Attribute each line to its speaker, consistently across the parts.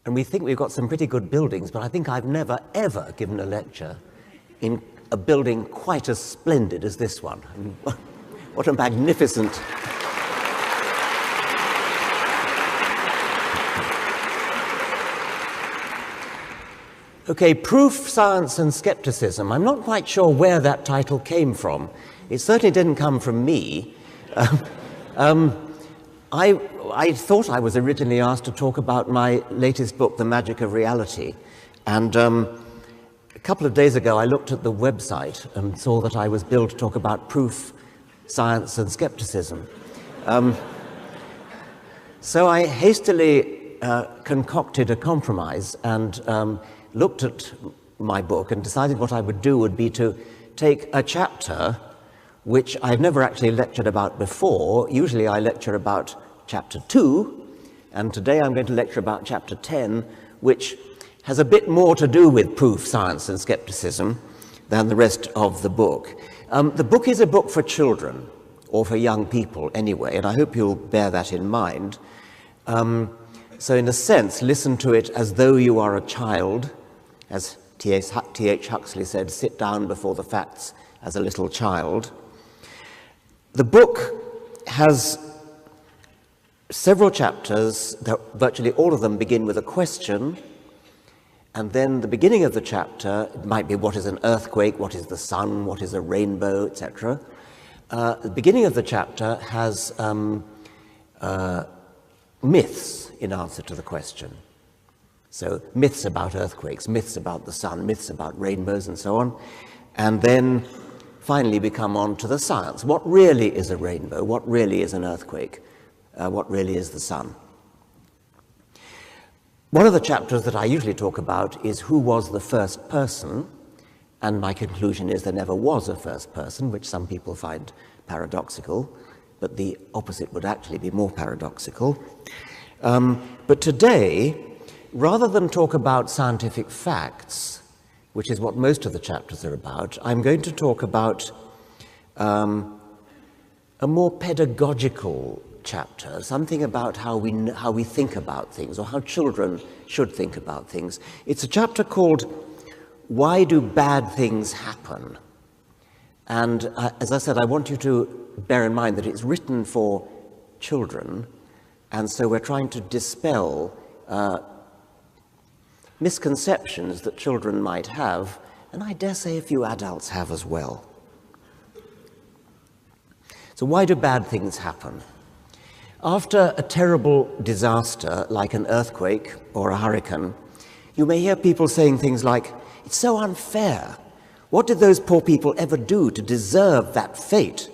Speaker 1: And we think we've got some pretty good buildings, but I think I've never, ever given a lecture in a building quite as splendid as this one. I mean, what a magnificent... Okay, Proof, Science and Skepticism. I'm not quite sure where that title came from. It certainly didn't come from me. I thought I was originally asked to talk about my latest book, The Magic of Reality. And a couple of days ago, I looked at the website and saw that I was billed to talk about proof, science, and skepticism. So I hastily concocted a compromise and looked at my book and decided what I would do would be to take a chapter which I've never actually lectured about before. Usually I lecture about chapter 2, and today I'm going to lecture about chapter 10, which has a bit more to do with proof, science, and skepticism than the rest of the book. The book is a book for children, or for young people anyway, and I hope you'll bear that in mind. So in a sense, listen to it as though you are a child. As T.H. Huxley said, sit down before the facts as a little child. The book has several chapters, that virtually all of them begin with a question, and then the beginning of the chapter, it might be what is an earthquake, what is the sun, what is a rainbow, etc. The beginning of the chapter has myths in answer to the question. So myths about earthquakes, myths about the sun, myths about rainbows, and so on. And then finally we come on to the science. What really is a rainbow? What really is an earthquake? What really is the sun? One of the chapters that I usually talk about is who was the first person, and my conclusion is there never was a first person, which some people find paradoxical, but the opposite would actually be more paradoxical. But today, rather than talk about scientific facts, which is what most of the chapters are about, I'm going to talk about a more pedagogical chapter, something about how we think about things, or how children should think about things. It's a chapter called Why Do Bad Things Happen? And as I said, I want you to bear in mind that it's written for children, and so we're trying to dispel misconceptions that children might have, and I dare say a few adults have as well. So why do bad things happen? After a terrible disaster like an earthquake or a hurricane, you may hear people saying things like, "It's so unfair. What did those poor people ever do to deserve that fate?"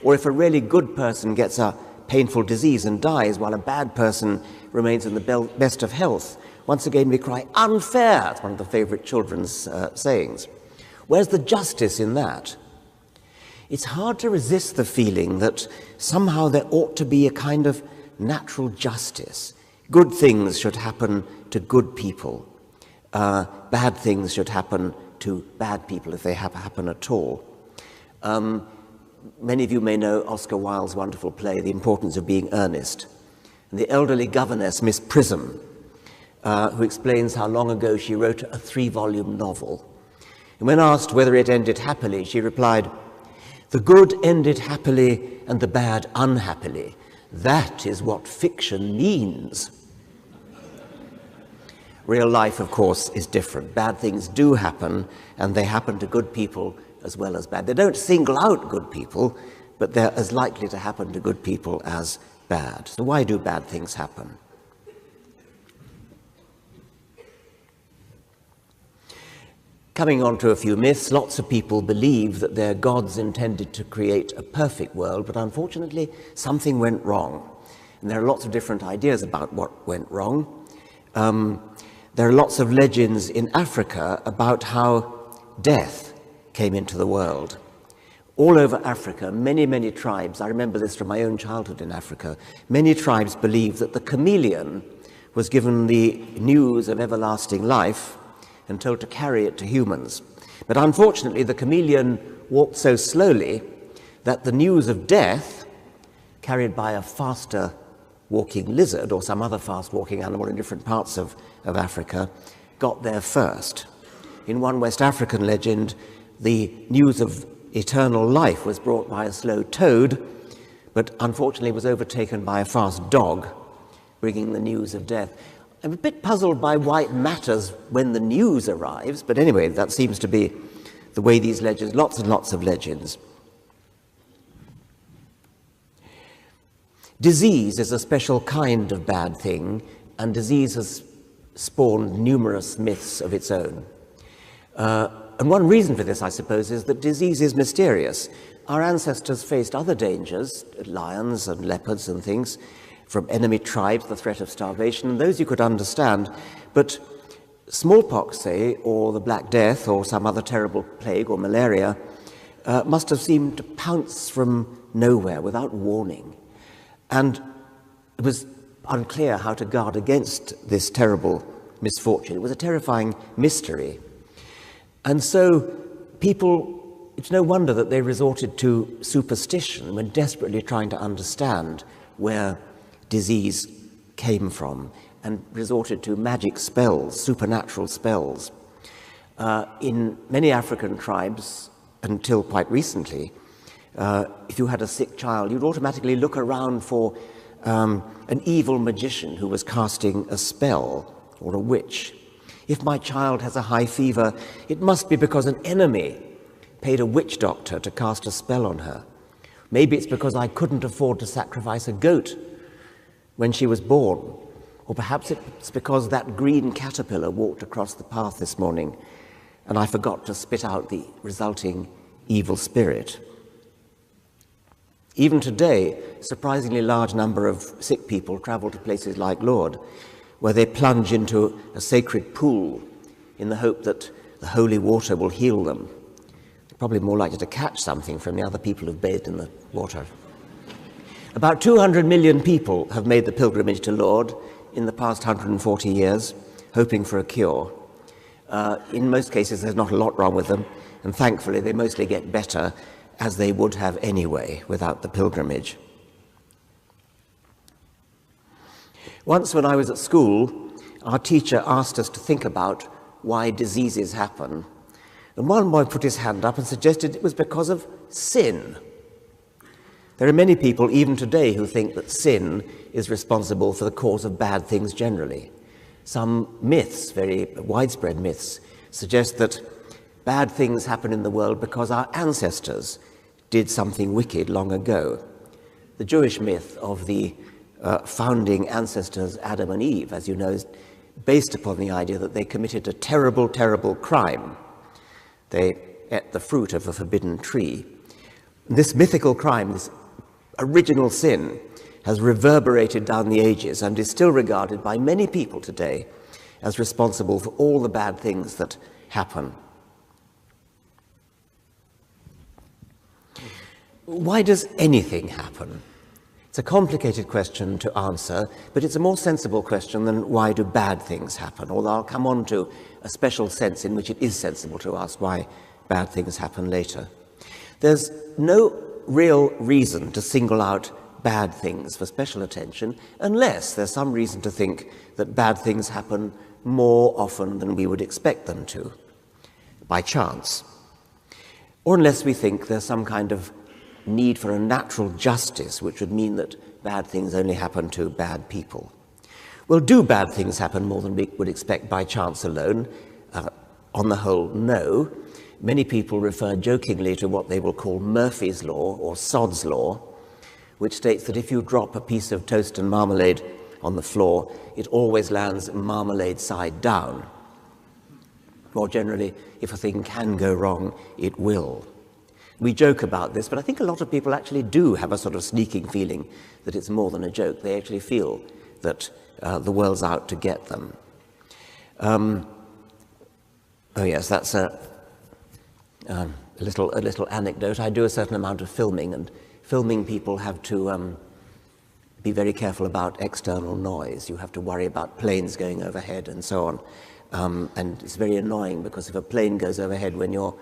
Speaker 1: Or if a really good person gets a painful disease and dies while a bad person remains in the best of health, once again we cry, "Unfair!" It's one of the favorite children's sayings. Where's the justice in that? It's hard to resist the feeling that somehow there ought to be a kind of natural justice. Good things should happen to good people. Bad things should happen to bad people if they happen at all. Many of you may know Oscar Wilde's wonderful play, The Importance of Being Earnest. And the elderly governess, Miss Prism, who explains how long ago she wrote a 3-volume novel. And when asked whether it ended happily, she replied, "The good ended happily and the bad unhappily. That is what fiction means." Real life, of course, is different. Bad things do happen, and they happen to good people as well as bad. They don't single out good people, but they're as likely to happen to good people as bad. So why do bad things happen? Coming on to a few myths, lots of people believe that their gods intended to create a perfect world, but unfortunately something went wrong. And there are lots of different ideas about what went wrong. There are lots of legends in Africa about how death came into the world. All over Africa, many, many tribes, I remember this from my own childhood in Africa, many tribes believed that the chameleon was given the news of everlasting life and told to carry it to humans. But unfortunately, the chameleon walked so slowly that the news of death, carried by a faster walking lizard or some other fast-walking animal in different parts of Africa got there first. In one West African legend, the news of eternal life was brought by a slow toad, but unfortunately was overtaken by a fast dog, bringing the news of death. I'm a bit puzzled by why it matters when the news arrives, but anyway, that seems to be the way these legends, lots and lots of legends. Disease is a special kind of bad thing, and disease has spawned numerous myths of its own. And one reason for this, I suppose, is that disease is mysterious. Our ancestors faced other dangers, lions and leopards and things, from enemy tribes, the threat of starvation, and those you could understand. But smallpox, say, or the Black Death, or some other terrible plague, or malaria, must have seemed to pounce from nowhere without warning. And it was unclear how to guard against this terrible misfortune. It was a terrifying mystery. And so people, it's no wonder that they resorted to superstition when desperately trying to understand where disease came from, and resorted to magic spells, supernatural spells. In many African tribes, until quite recently, if you had a sick child, you'd automatically look around for an evil magician who was casting a spell, or a witch. If my child has a high fever, it must be because an enemy paid a witch doctor to cast a spell on her. Maybe it's because I couldn't afford to sacrifice a goat when she was born. Or perhaps it's because that green caterpillar walked across the path this morning and I forgot to spit out the resulting evil spirit. Even today, a surprisingly large number of sick people travel to places like Lourdes, where they plunge into a sacred pool in the hope that the holy water will heal them. They're probably more likely to catch something from the other people who've bathed in the water. About 200 million people have made the pilgrimage to Lourdes in the past 140 years, hoping for a cure. In most cases, there's not a lot wrong with them, and thankfully they mostly get better, as they would have anyway without the pilgrimage. Once when I was at school, our teacher asked us to think about why diseases happen. And one boy put his hand up and suggested it was because of sin. There are many people, even today, who think that sin is responsible for the cause of bad things generally. Some myths, very widespread myths, suggest that bad things happen in the world because our ancestors did something wicked long ago. The Jewish myth of the founding ancestors Adam and Eve, as you know, is based upon the idea that they committed a terrible, terrible crime. They ate the fruit of a forbidden tree. This mythical crime, this original sin, has reverberated down the ages and is still regarded by many people today as responsible for all the bad things that happen. Why does anything happen? It's a complicated question to answer, but it's a more sensible question than why do bad things happen, although I'll come on to a special sense in which it is sensible to ask why bad things happen later. There's no real reason to single out bad things for special attention unless there's some reason to think that bad things happen more often than we would expect them to, by chance. Or unless we think there's some kind of need for a natural justice, which would mean that bad things only happen to bad people. Well, do bad things happen more than we would expect by chance alone? On the whole, no. Many people refer jokingly to what they will call Murphy's Law or Sod's Law, which states that if you drop a piece of toast and marmalade on the floor, it always lands marmalade side down. More generally, if a thing can go wrong, it will. We joke about this, but I think a lot of people actually do have a sort of sneaking feeling that it's more than a joke. They actually feel that the world's out to get them. Oh yes, that's a little anecdote. I do a certain amount of filming, and filming people have to be very careful about external noise. You have to worry about planes going overhead and so on. And it's very annoying because if a plane goes overhead when you're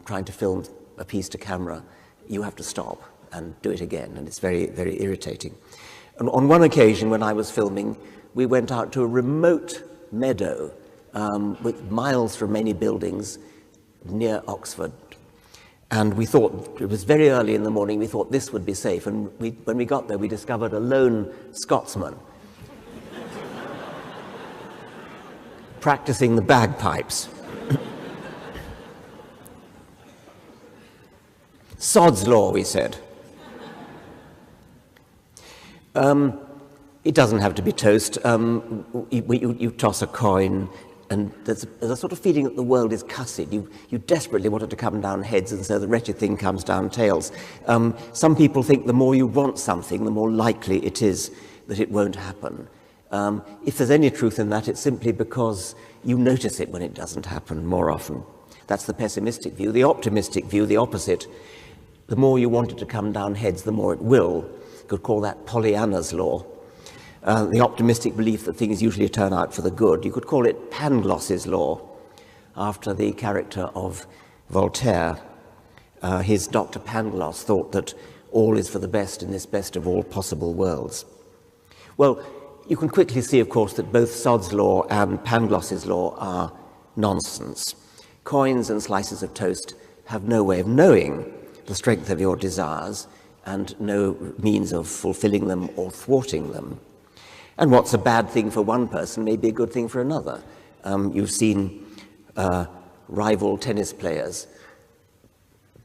Speaker 1: trying to film a piece to camera, you have to stop and do it again, and it's very, very irritating. And on one occasion when I was filming, we went out to a remote meadow with miles from many buildings near Oxford. And we thought, it was very early in the morning, we thought this would be safe. And when we got there, we discovered a lone Scotsman practicing the bagpipes. Sod's law, we said. It doesn't have to be toast. You toss a coin, and there's a sort of feeling that the world is cussed. You desperately want it to come down heads, and so the wretched thing comes down tails. Some people think the more you want something, the more likely it is that it won't happen. If there's any truth in that, it's simply because you notice it when it doesn't happen more often. That's the pessimistic view. The optimistic view, the opposite. The more you want it to come down heads, the more it will. You could call that Pollyanna's law. The optimistic belief that things usually turn out for the good. You could call it Pangloss's law, after the character of Voltaire. His Dr. Pangloss thought that all is for the best in this best of all possible worlds. Well, you can quickly see, of course, that both Sod's law and Pangloss's law are nonsense. Coins and slices of toast have no way of knowing the strength of your desires and no means of fulfilling them or thwarting them. And what's a bad thing for one person may be a good thing for another. You've seen rival tennis players,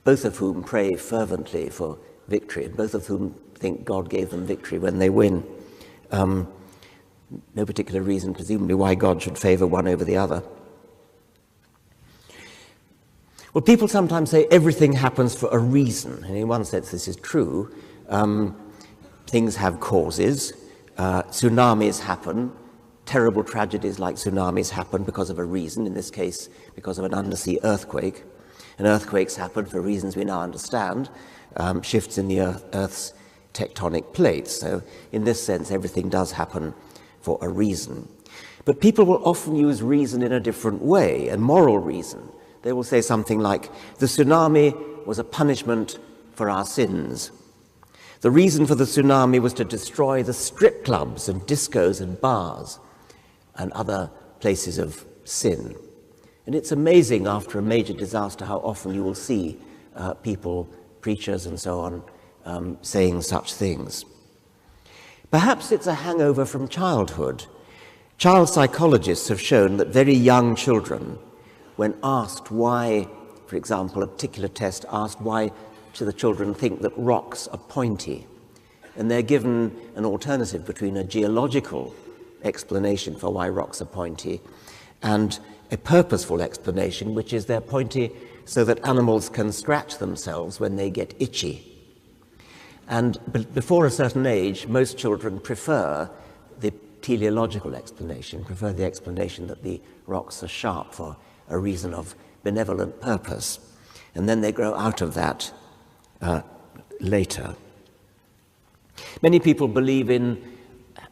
Speaker 1: both of whom pray fervently for victory, and both of whom think God gave them victory when they win. No particular reason, presumably, why God should favor one over the other. Well, people sometimes say everything happens for a reason, and in one sense this is true. Things have causes. Tsunamis happen. Terrible tragedies like tsunamis happen because of a reason, in this case because of an undersea earthquake. And earthquakes happen for reasons we now understand, shifts in the Earth's tectonic plates. So in this sense, everything does happen for a reason. But people will often use reason in a different way, and moral reason. They will say something like, the tsunami was a punishment for our sins. The reason for the tsunami was to destroy the strip clubs and discos and bars and other places of sin. And it's amazing after a major disaster how often you will see people, preachers and so on, saying such things. Perhaps it's a hangover from childhood. Child psychologists have shown that very young children, when asked why, for example, a particular test asked why do the children think that rocks are pointy, and they're given an alternative between a geological explanation for why rocks are pointy and a purposeful explanation, which is they're pointy so that animals can scratch themselves when they get itchy. And before a certain age, most children prefer the teleological explanation, prefer the explanation that the rocks are sharp for a reason of benevolent purpose. And then they grow out of that later. Many people believe in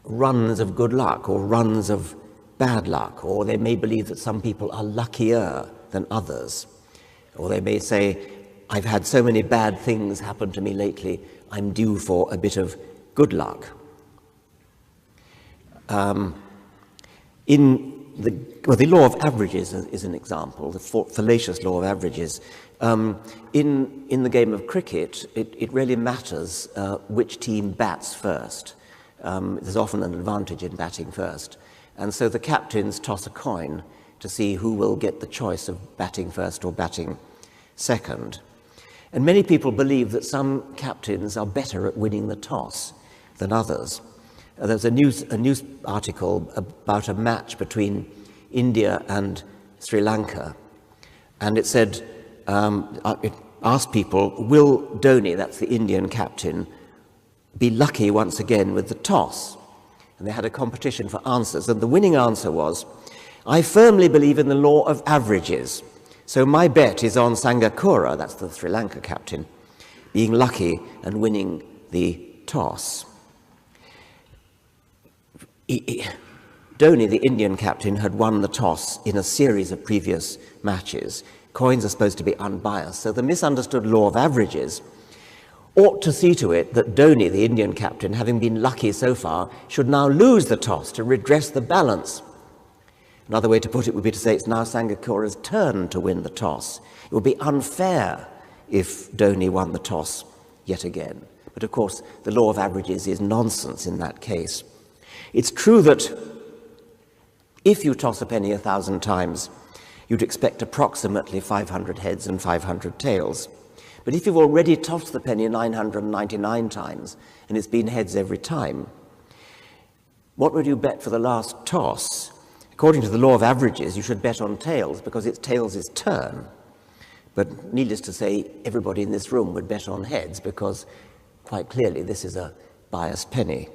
Speaker 1: runs of good luck or runs of bad luck, or they may believe that some people are luckier than others. Or they may say, I've had so many bad things happen to me lately, I'm due for a bit of good luck. The law of averages is an example, the fallacious law of averages. In the game of cricket, it really matters which team bats first. There's often an advantage in batting first. And so the captains toss a coin to see who will get the choice of batting first or batting second. And many people believe that some captains are better at winning the toss than others. There's a news article about a match between India and Sri Lanka, and it said, it asked people, will Dhoni, that's the Indian captain, be lucky once again with the toss? And they had a competition for answers, and the winning answer was, I firmly believe in the law of averages, so my bet is on Sangakkara, that's the Sri Lanka captain, being lucky and winning the toss. Dhoni, the Indian captain, had won the toss in a series of previous matches. Coins are supposed to be unbiased, so the misunderstood law of averages ought to see to it that Dhoni, the Indian captain, having been lucky so far, should now lose the toss to redress the balance. Another way to put it would be to say it's now Sangakkara's turn to win the toss. It would be unfair if Dhoni won the toss yet again. But of course, the law of averages is nonsense in that case. It's true that if you toss a penny 1,000 times, you'd expect approximately 500 heads and 500 tails. But if you've already tossed the penny 999 times, and it's been heads every time, what would you bet for the last toss? According to the law of averages, you should bet on tails, because it's tails' turn. But needless to say, everybody in this room would bet on heads, because quite clearly this is a biased penny.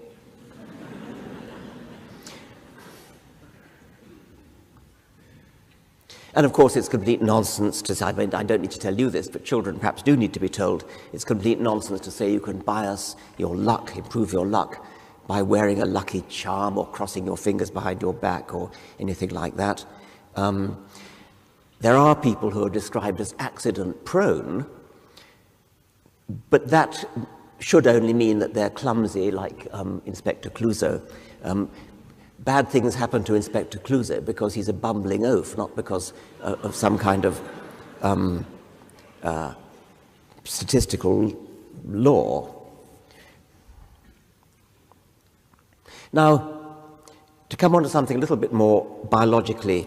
Speaker 1: And of course, it's complete nonsense to say, I mean, I don't need to tell you this, but children perhaps do need to be told, it's complete nonsense to say you can bias your luck, improve your luck, by wearing a lucky charm or crossing your fingers behind your back or anything like that. There are people who are described as accident-prone, but that should only mean that they're clumsy, like Inspector Clouseau. Bad things happen to Inspector Clouseau because he's a bumbling oaf, not because of some kind of statistical law. Now, to come on to something a little bit more biologically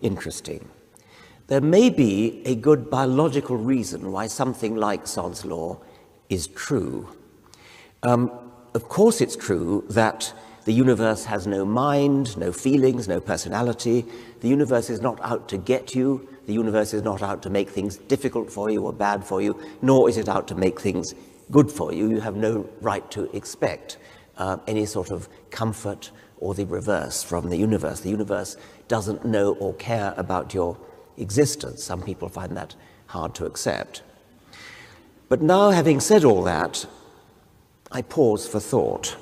Speaker 1: interesting, there may be a good biological reason why something like Sod's law is true. Of course it's true that the universe has no mind, no feelings, no personality. The universe is not out to get you. The universe is not out to make things difficult for you or bad for you, nor is it out to make things good for you. You have no right to expect any sort of comfort or the reverse from the universe. The universe doesn't know or care about your existence. Some people find that hard to accept. But now, having said all that, I pause for thought.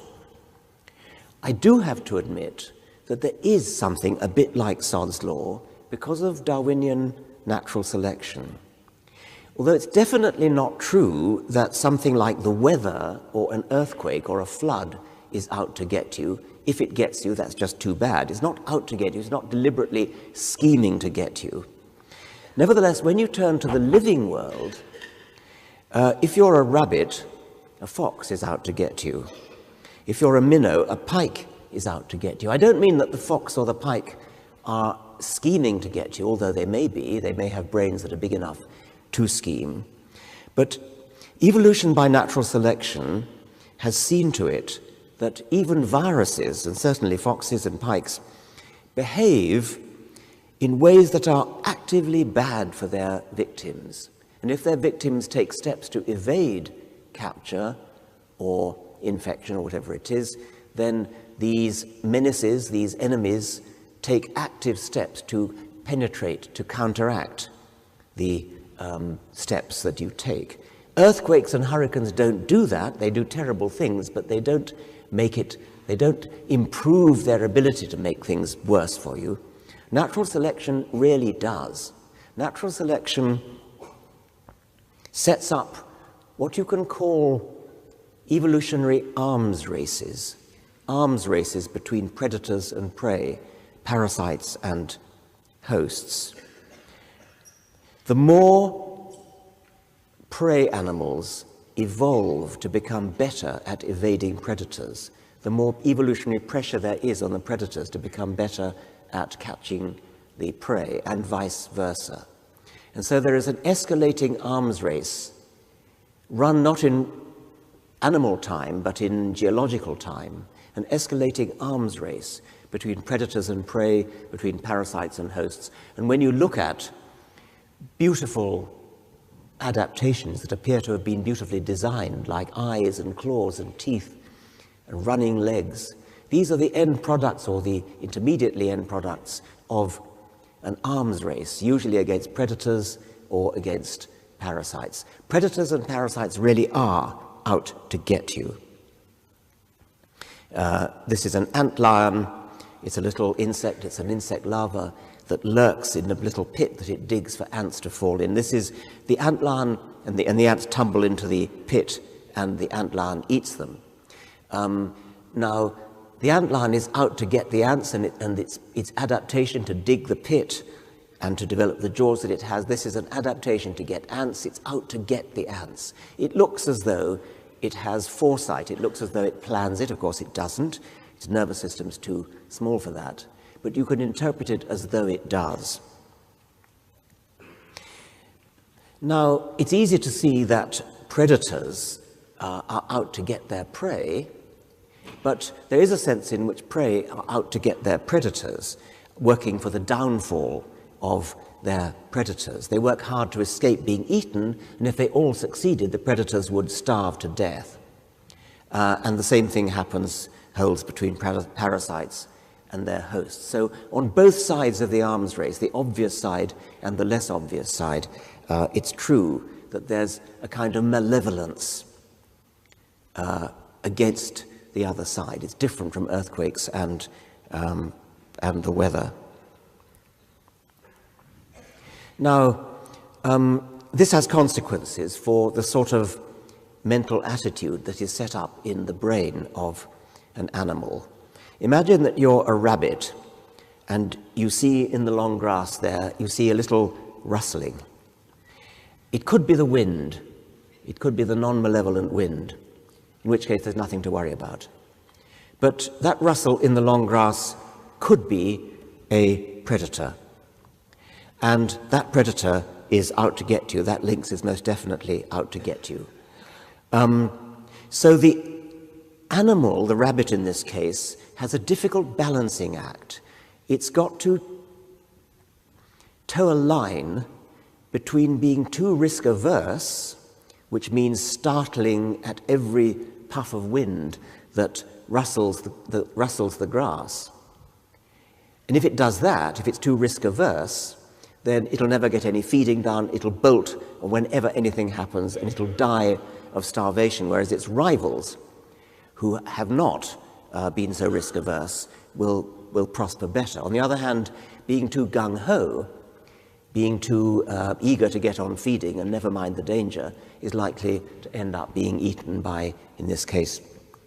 Speaker 1: I do have to admit that there is something a bit like Sod's law because of Darwinian natural selection. Although it's definitely not true that something like the weather or an earthquake or a flood is out to get you. If it gets you, that's just too bad. It's not out to get you. It's not deliberately scheming to get you. Nevertheless, when you turn to the living world, if you're a rabbit, a fox is out to get you. If you're a minnow, a pike is out to get you. I don't mean that the fox or the pike are scheming to get you, although they may be. They may have brains that are big enough to scheme. But evolution by natural selection has seen to it that even viruses, and certainly foxes and pikes, behave in ways that are actively bad for their victims. And if their victims take steps to evade capture or infection or whatever it is, then these menaces, these enemies, take active steps to penetrate, to counteract the steps that you take. Earthquakes and hurricanes don't do that. They do terrible things, but they don't improve their ability to make things worse for you. Natural selection really does. Natural selection sets up what you can call evolutionary arms races between predators and prey, parasites and hosts. The more prey animals evolve to become better at evading predators, the more evolutionary pressure there is on the predators to become better at catching the prey, and vice versa. And so there is an escalating arms race run not in animal time, but in geological time, an escalating arms race between predators and prey, between parasites and hosts. And when you look at beautiful adaptations that appear to have been beautifully designed, like eyes and claws and teeth and running legs, these are the end products or the intermediately end products of an arms race, usually against predators or against parasites. Predators and parasites really are out to get you. This is an antlion. It's a little insect. It's an insect larva that lurks in a little pit that it digs for ants to fall in. This is the antlion, and the ants tumble into the pit and the antlion eats them. Now, the antlion is out to get the ants, and its adaptation to dig the pit and to develop the jaws that it has. This is an adaptation to get ants. It's out to get the ants. It looks as though it has foresight. It looks as though it plans it. Of course, it doesn't. Its nervous system's too small for that. But you can interpret it as though it does. Now, it's easy to see that predators are out to get their prey, but there is a sense in which prey are out to get their predators, working for the downfall of their predators. They work hard to escape being eaten, and if they all succeeded, the predators would starve to death. And the same thing holds between parasites and their hosts. So on both sides of the arms race, the obvious side and the less obvious side, it's true that there's a kind of malevolence against the other side. It's different from earthquakes and the weather. Now, this has consequences for the sort of mental attitude that is set up in the brain of an animal. Imagine that you're a rabbit and you see in the long grass there, you see a little rustling. It could be the wind. It could be the non-malevolent wind, in which case there's nothing to worry about. But that rustle in the long grass could be a predator. And that predator is out to get you. That lynx is most definitely out to get you. So the animal, the rabbit in this case, has a difficult balancing act. It's got to toe a line between being too risk-averse, which means startling at every puff of wind that rustles the grass. And if it does that, if it's too risk-averse, then it'll never get any feeding done, it'll bolt whenever anything happens, and it'll die of starvation, whereas its rivals, who have not been so risk-averse, will prosper better. On the other hand, being too gung-ho, being too eager to get on feeding and never mind the danger, is likely to end up being eaten by, in this case,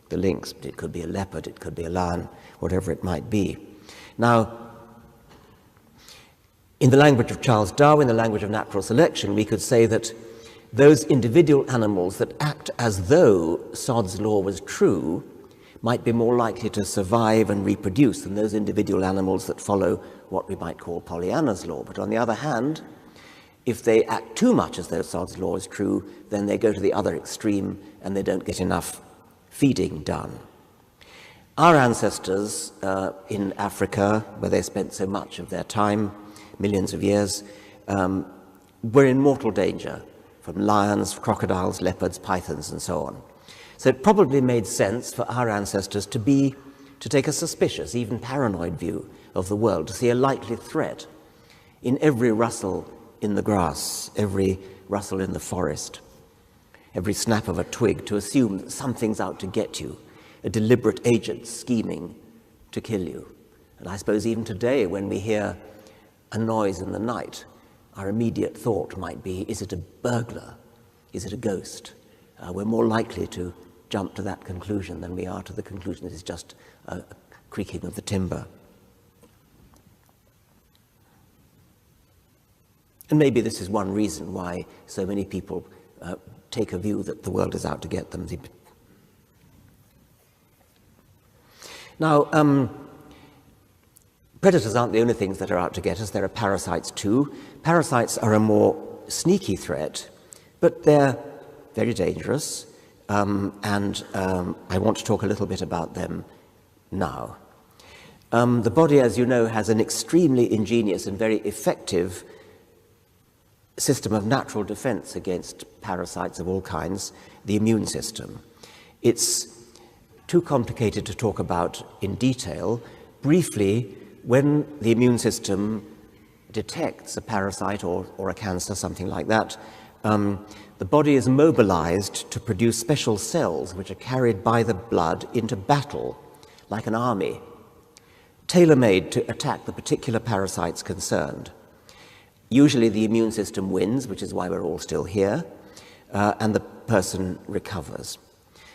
Speaker 1: the lynx. It could be a leopard, it could be a lion, whatever it might be. Now, in the language of Charles Darwin, the language of natural selection, we could say that those individual animals that act as though Sod's law was true might be more likely to survive and reproduce than those individual animals that follow what we might call Pollyanna's law. But on the other hand, if they act too much as though Sod's law is true, then they go to the other extreme and they don't get enough feeding done. Our ancestors in Africa, where they spent so much of their time, millions of years, were in mortal danger from lions, crocodiles, leopards, pythons, and so on. So it probably made sense for our ancestors to take a suspicious, even paranoid view of the world, to see a likely threat in every rustle in the grass, every rustle in the forest, every snap of a twig, to assume that something's out to get you, a deliberate agent scheming to kill you. And I suppose even today, when we hear a noise in the night, our immediate thought might be, is it a burglar? Is it a ghost? We're more likely to jump to that conclusion than we are to the conclusion that it's just a creaking of the timber. And maybe this is one reason why so many people take a view that the world is out to get them. Now, predators aren't the only things that are out to get us. There are parasites too. Parasites are a more sneaky threat, but they're very dangerous, and I want to talk a little bit about them now. The body, as you know, has an extremely ingenious and very effective system of natural defense against parasites of all kinds, the immune system. It's too complicated to talk about in detail. Briefly, when the immune system detects a parasite or a cancer, something like that, the body is mobilized to produce special cells which are carried by the blood into battle, like an army, tailor-made to attack the particular parasites concerned. Usually the immune system wins, which is why we're all still here, and the person recovers.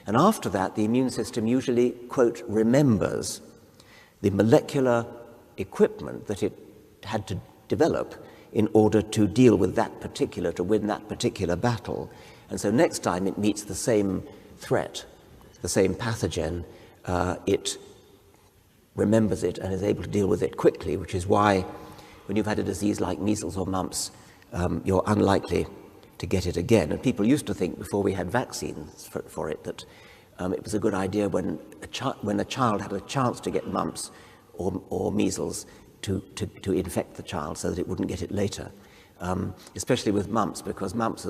Speaker 1: And after that, the immune system usually, quote, remembers the molecular equipment that it had to develop in order to deal with that particular, to win that particular battle. And so next time it meets the same threat, the same pathogen, it remembers it and is able to deal with it quickly, which is why when you've had a disease like measles or mumps, you're unlikely to get it again. And people used to think before we had vaccines for it that it was a good idea when a child had a chance to get mumps or measles to infect the child so that it wouldn't get it later, especially with mumps, because mumps,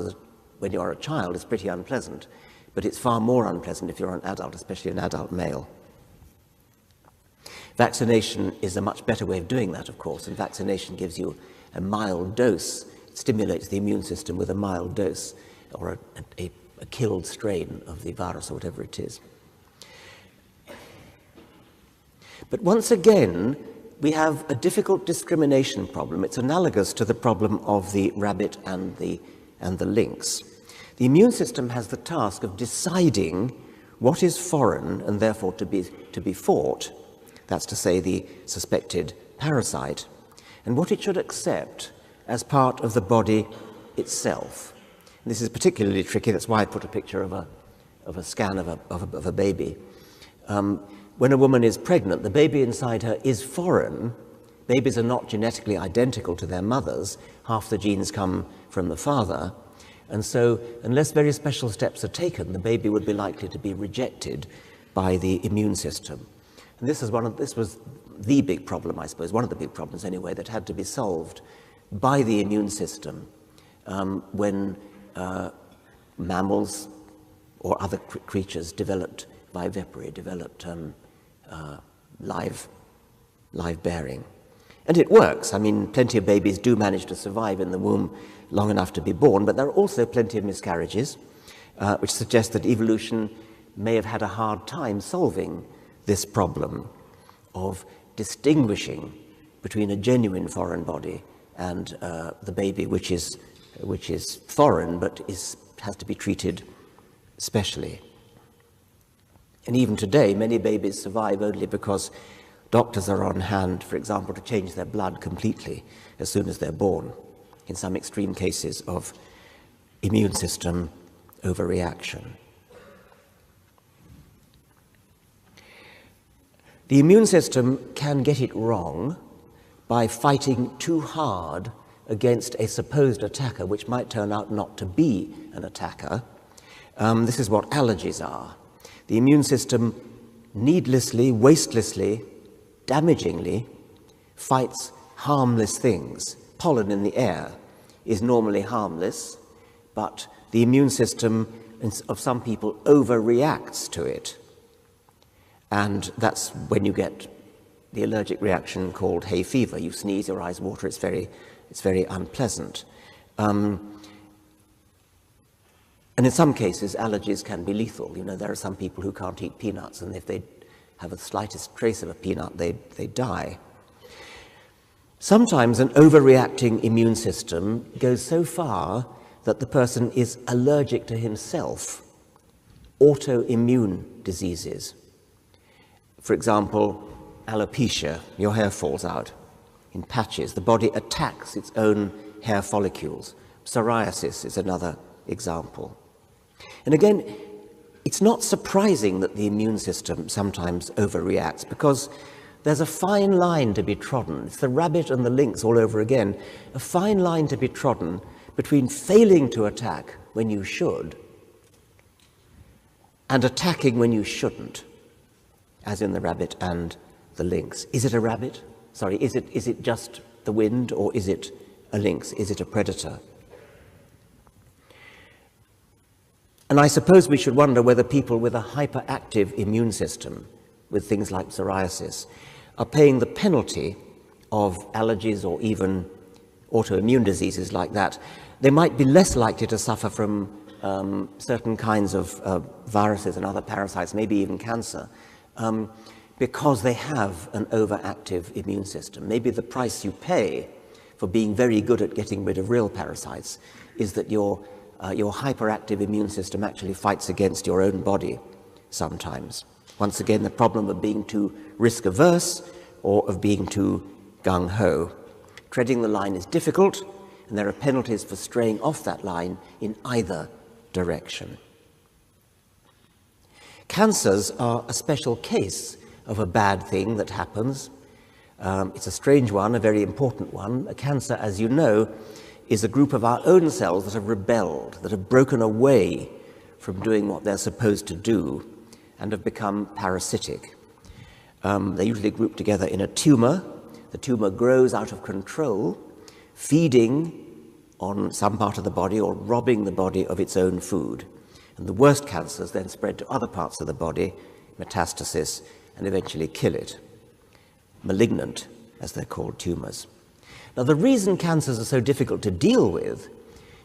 Speaker 1: when you're a child, is pretty unpleasant, but it's far more unpleasant if you're an adult, especially an adult male. Vaccination is a much better way of doing that, of course, and vaccination gives you a mild dose. It stimulates the immune system with a mild dose, or a killed strain of the virus or whatever it is. But once again, we have a difficult discrimination problem. It's analogous to the problem of the rabbit and the lynx. The immune system has the task of deciding what is foreign and therefore to be fought, that's to say the suspected parasite, and what it should accept as part of the body itself. And this is particularly tricky. That's why I put a picture of a scan of a baby. When a woman is pregnant, the baby inside her is foreign. Babies are not genetically identical to their mothers. Half the genes come from the father. And so, unless very special steps are taken, the baby would be likely to be rejected by the immune system. And this was the big problem, I suppose, one of the big problems anyway, that had to be solved by the immune system when mammals or other creatures developed viviparity, developed live bearing. And it works. I mean, plenty of babies do manage to survive in the womb long enough to be born, but there are also plenty of miscarriages, which suggest that evolution may have had a hard time solving this problem of distinguishing between a genuine foreign body and the baby which is foreign but has to be treated specially. And even today, many babies survive only because doctors are on hand, for example, to change their blood completely as soon as they're born, in some extreme cases of immune system overreaction. The immune system can get it wrong by fighting too hard against a supposed attacker, which might turn out not to be an attacker. This is what allergies are. The immune system needlessly, wastelessly, damagingly fights harmless things. Pollen in the air is normally harmless, but the immune system of some people overreacts to it. And that's when you get the allergic reaction called hay fever. You sneeze, your eyes water, it's very unpleasant. And in some cases, allergies can be lethal. You know, there are some people who can't eat peanuts, and if they have the slightest trace of a peanut, they die. Sometimes an overreacting immune system goes so far that the person is allergic to himself. Autoimmune diseases. For example, alopecia, your hair falls out in patches. The body attacks its own hair follicles. Psoriasis is another example. And again, it's not surprising that the immune system sometimes overreacts, because there's a fine line to be trodden. It's the rabbit and the lynx all over again. A fine line to be trodden between failing to attack when you should and attacking when you shouldn't, as in the rabbit and the lynx. Is it a rabbit? Sorry, is it just the wind, or is it a lynx? Is it a predator? And I suppose we should wonder whether people with a hyperactive immune system, with things like psoriasis, are paying the penalty of allergies or even autoimmune diseases like that. They might be less likely to suffer from certain kinds of viruses and other parasites, maybe even cancer, because they have an overactive immune system. Maybe the price you pay for being very good at getting rid of real parasites is that your your hyperactive immune system actually fights against your own body sometimes. Once again, the problem of being too risk-averse or of being too gung-ho. Treading the line is difficult, and there are penalties for straying off that line in either direction. Cancers are a special case of a bad thing that happens. It's a strange one, a very important one. A cancer, as you know, is a group of our own cells that have rebelled, that have broken away from doing what they're supposed to do and have become parasitic. They're usually grouped together in a tumor. The tumor grows out of control, feeding on some part of the body or robbing the body of its own food. And the worst cancers then spread to other parts of the body, metastasis, and eventually kill it. Malignant, as they're called, tumors. Now, the reason cancers are so difficult to deal with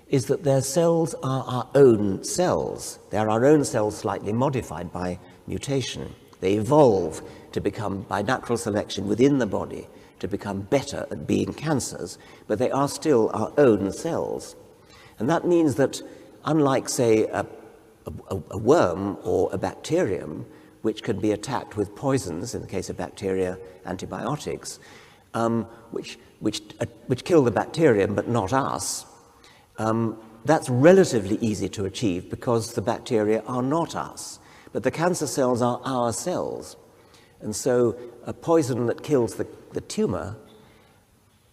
Speaker 1: is that their cells are our own cells. They are our own cells slightly modified by mutation. They evolve to become, by natural selection within the body, to become better at being cancers, but they are still our own cells. And that means that, unlike, say, a worm or a bacterium, which can be attacked with poisons, in the case of bacteria, antibiotics, which kill the bacterium but not us, that's relatively easy to achieve because the bacteria are not us. But the cancer cells are our cells. And so a poison that kills the tumor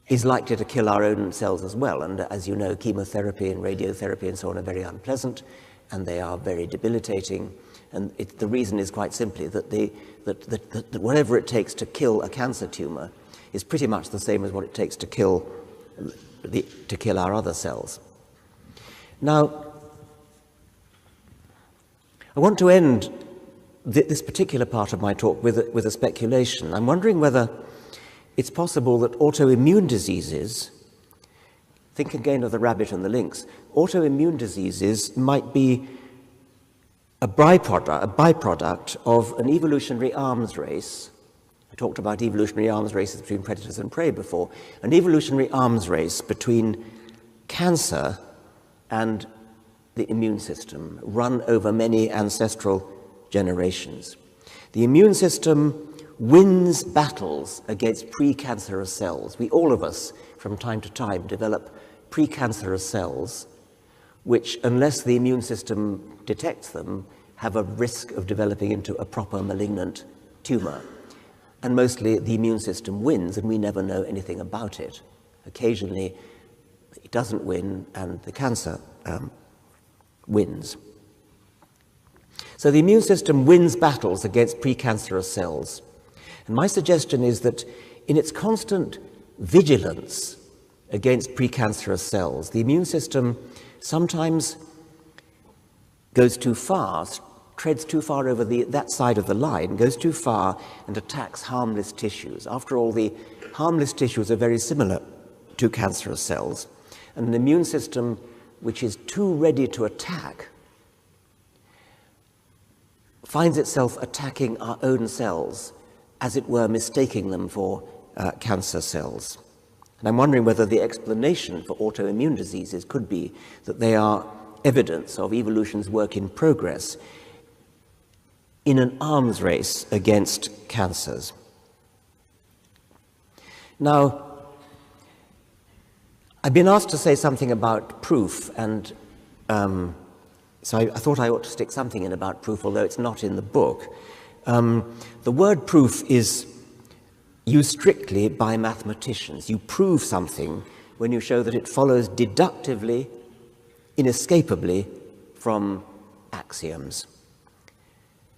Speaker 1: is likely to kill our own cells as well. And as you know, chemotherapy and radiotherapy and so on are very unpleasant, and they are very debilitating. And the reason is quite simply that whatever it takes to kill a cancer tumor is pretty much the same as what it takes to kill our other cells. Now, I want to end this particular part of my talk with a speculation. I'm wondering whether it's possible that autoimmune diseases, think again of the rabbit and the lynx, autoimmune diseases might be a byproduct of an evolutionary arms race. I talked about evolutionary arms races between predators and prey before. An evolutionary arms race between cancer and the immune system, run over many ancestral generations. The immune system wins battles against precancerous cells. All of us, from time to time, develop precancerous cells, which, unless the immune system detects them, have a risk of developing into a proper malignant tumor. And mostly the immune system wins, and we never know anything about it. Occasionally, it doesn't win, and the cancer wins. So the immune system wins battles against precancerous cells. And my suggestion is that in its constant vigilance against precancerous cells, the immune system sometimes goes too far, treads too far over that side of the line, goes too far and attacks harmless tissues. After all, the harmless tissues are very similar to cancerous cells. And an immune system which is too ready to attack finds itself attacking our own cells, as it were, mistaking them for cancer cells. And I'm wondering whether the explanation for autoimmune diseases could be that they are evidence of evolution's work in progress in an arms race against cancers. Now, I've been asked to say something about proof, and so I thought I ought to stick something in about proof, although it's not in the book. The word proof is used strictly by mathematicians. You prove something when you show that it follows deductively, inescapably, from axioms.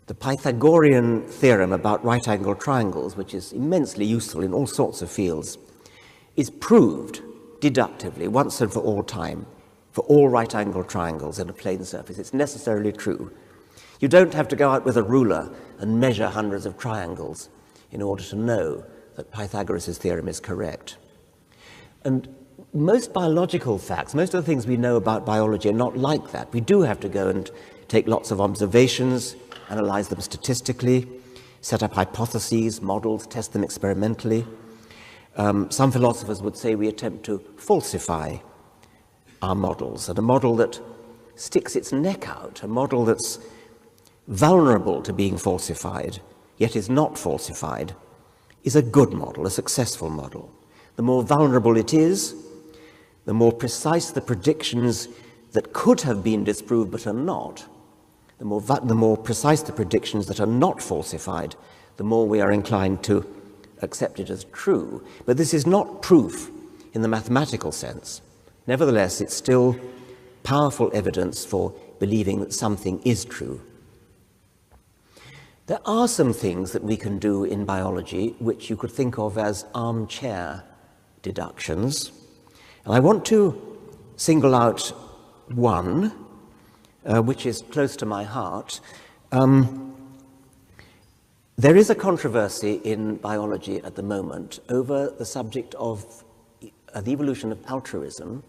Speaker 1: The Pythagorean theorem about right-angled triangles, which is immensely useful in all sorts of fields, is proved deductively, once and for all time, for all right-angled triangles in a plane surface. It's necessarily true. You don't have to go out with a ruler and measure hundreds of triangles in order to know that Pythagoras' theorem is correct. And most biological facts, most of the things we know about biology are not like that. We do have to go and take lots of observations, analyze them statistically, set up hypotheses, models, test them experimentally. Some philosophers would say we attempt to falsify our models, and a model that sticks its neck out, a model that's vulnerable to being falsified, yet is not falsified, is a good model, a successful model. The more vulnerable it is, the more precise the predictions that could have been disproved but are not, the more precise the predictions that are not falsified, the more we are inclined to accept it as true. But this is not proof in the mathematical sense. Nevertheless, it's still powerful evidence for believing that something is true. There are some things that we can do in biology which you could think of as armchair deductions. And I want to single out one, which is close to my heart. There is a controversy in biology at the moment over the subject of the evolution of altruism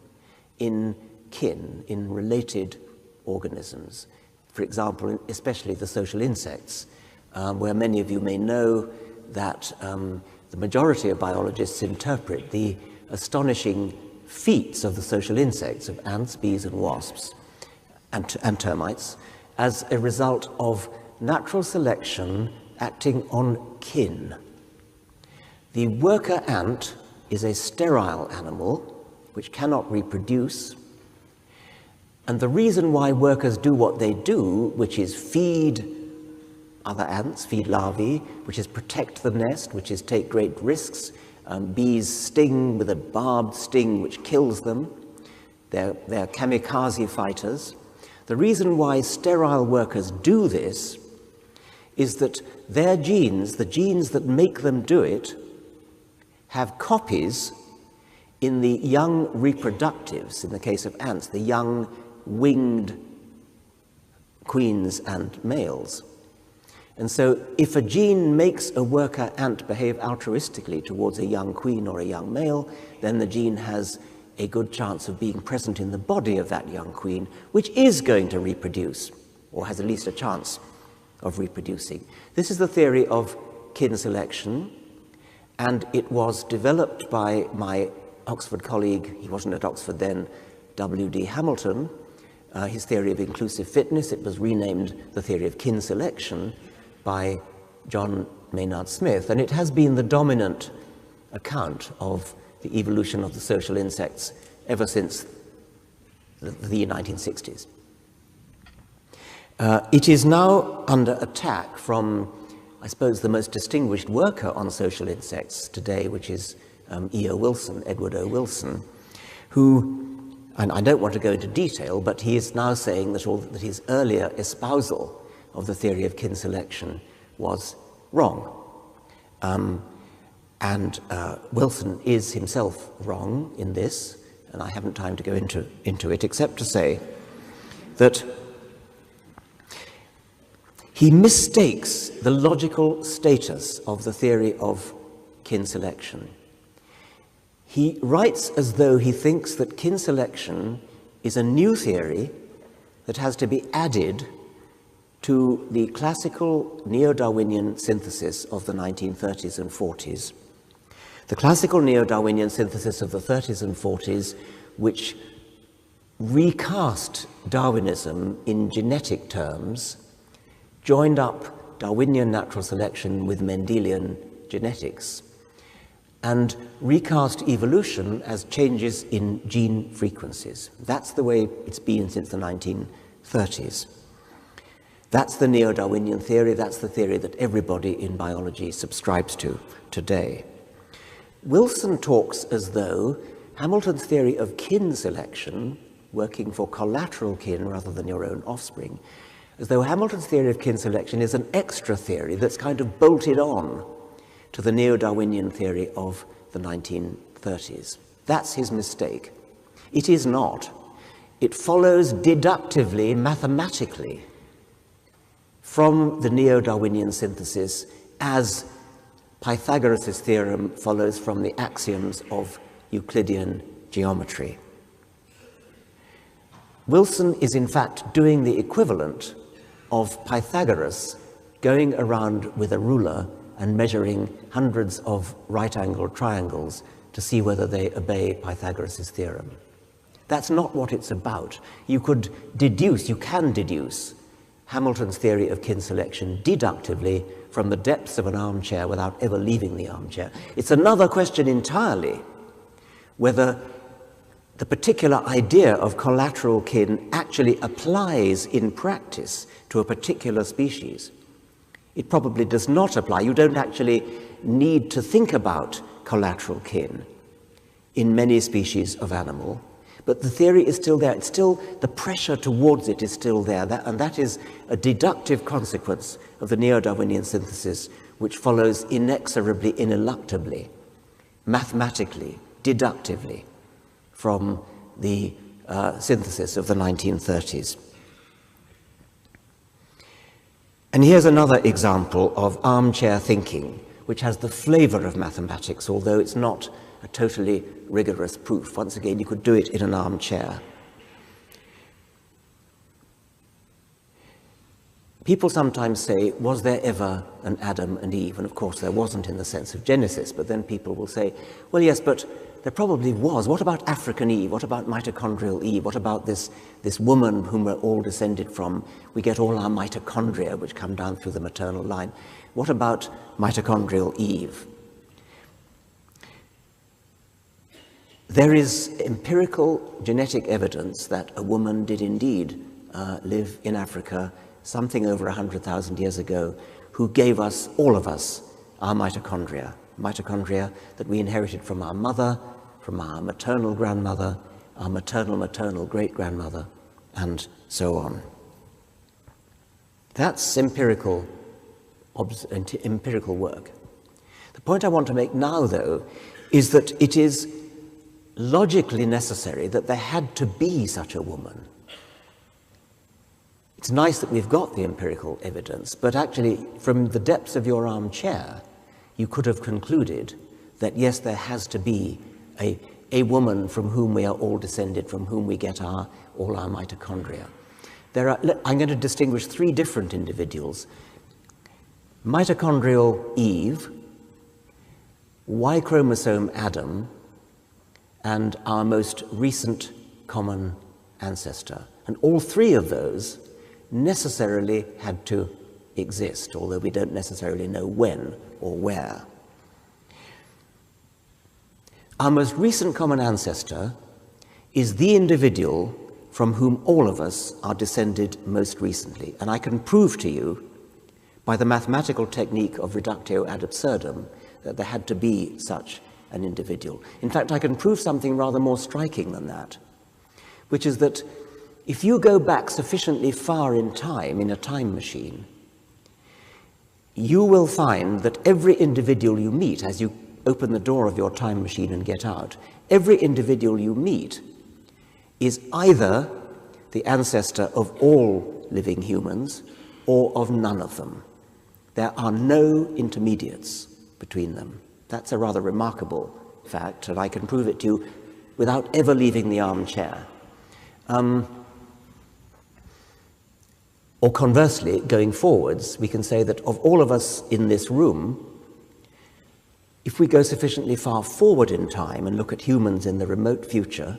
Speaker 1: in kin, in related organisms. For example, especially the social insects, where many of you may know that the majority of biologists interpret the astonishing feats of the social insects, of ants, bees, and wasps, and termites, as a result of natural selection acting on kin. The worker ant is a sterile animal which cannot reproduce, and the reason why workers do what they do, which is feed other ants, feed larvae, which is protect the nest, which is take great risks. Bees sting with a barbed sting which kills them. They're kamikaze fighters. The reason why sterile workers do this is that their genes, the genes that make them do it, have copies in the young reproductives, in the case of ants, the young winged queens and males. And so if a gene makes a worker ant behave altruistically towards a young queen or a young male, then the gene has a good chance of being present in the body of that young queen, which is going to reproduce, or has at least a chance of reproducing. This is the theory of kin selection, and it was developed by my Oxford colleague, he wasn't at Oxford then, W.D. Hamilton, his theory of inclusive fitness. It was renamed the theory of kin selection by John Maynard Smith, and it has been the dominant account of the evolution of the social insects ever since the 1960s. It is now under attack from, I suppose, the most distinguished worker on social insects today, which is E.O. Wilson, Edward O. Wilson, who, and I don't want to go into detail, but he is now saying that his earlier espousal of the theory of kin selection was wrong. Wilson is himself wrong in this, and I haven't time to go into it, except to say that he mistakes the logical status of the theory of kin selection. He writes as though he thinks that kin selection is a new theory that has to be added to the classical neo-Darwinian synthesis of the 1930s and 40s. The classical neo-Darwinian synthesis of the 30s and 40s, which recast Darwinism in genetic terms, joined up Darwinian natural selection with Mendelian genetics, and recast evolution as changes in gene frequencies. That's the way it's been since the 1930s. That's the neo-Darwinian theory. That's the theory that everybody in biology subscribes to today. Wilson talks as though Hamilton's theory of kin selection, working for collateral kin rather than your own offspring, as though Hamilton's theory of kin selection is an extra theory that's kind of bolted on to the neo-Darwinian theory of the 1930s. That's his mistake. It is not. It follows deductively, mathematically, from the neo-Darwinian synthesis as Pythagoras' theorem follows from the axioms of Euclidean geometry. Wilson is in fact doing the equivalent of Pythagoras going around with a ruler and measuring hundreds of right-angled triangles to see whether they obey Pythagoras' theorem. That's not what it's about. You can deduce Hamilton's theory of kin selection deductively from the depths of an armchair without ever leaving the armchair. It's another question entirely whether the particular idea of collateral kin actually applies in practice to a particular species. It probably does not apply. You don't actually need to think about collateral kin in many species of animal, but the theory is still there. It's still, the pressure towards it is still there, and that is a deductive consequence of the neo-Darwinian synthesis, which follows inexorably, ineluctably, mathematically, deductively, from the synthesis of the 1930s. And here's another example of armchair thinking, which has the flavor of mathematics, although it's not a totally rigorous proof. Once again, you could do it in an armchair. People sometimes say, was there ever an Adam and Eve? And of course there wasn't in the sense of Genesis, but then people will say, well, yes, but there probably was. What about African Eve? What about mitochondrial Eve? What about this woman whom we're all descended from? We get all our mitochondria, which come down through the maternal line. What about mitochondrial Eve? There is empirical genetic evidence that a woman did indeed live in Africa something over 100,000 years ago, who gave us, all of us, our mitochondria that we inherited from our mother, from our maternal grandmother, our maternal great-grandmother, and so on. That's empirical work. The point I want to make now, though, is that it is logically necessary that there had to be such a woman. It's nice that we've got the empirical evidence, but actually, from the depths of your armchair, you could have concluded that, yes, there has to be a woman from whom we are all descended, from whom we get all our mitochondria. I'm going to distinguish three different individuals: mitochondrial Eve, Y chromosome Adam, and our most recent common ancestor. And all three of those necessarily had to exist, although we don't necessarily know when or where. Our most recent common ancestor is the individual from whom all of us are descended most recently. And I can prove to you, by the mathematical technique of reductio ad absurdum, that there had to be such an individual. In fact, I can prove something rather more striking than that, which is that if you go back sufficiently far in time, in a time machine, you will find that every individual you meet, as you open the door of your time machine and get out, every individual you meet is either the ancestor of all living humans or of none of them. There are no intermediates between them. That's a rather remarkable fact, and I can prove it to you without ever leaving the armchair. Or conversely, going forwards, we can say that of all of us in this room, if we go sufficiently far forward in time and look at humans in the remote future,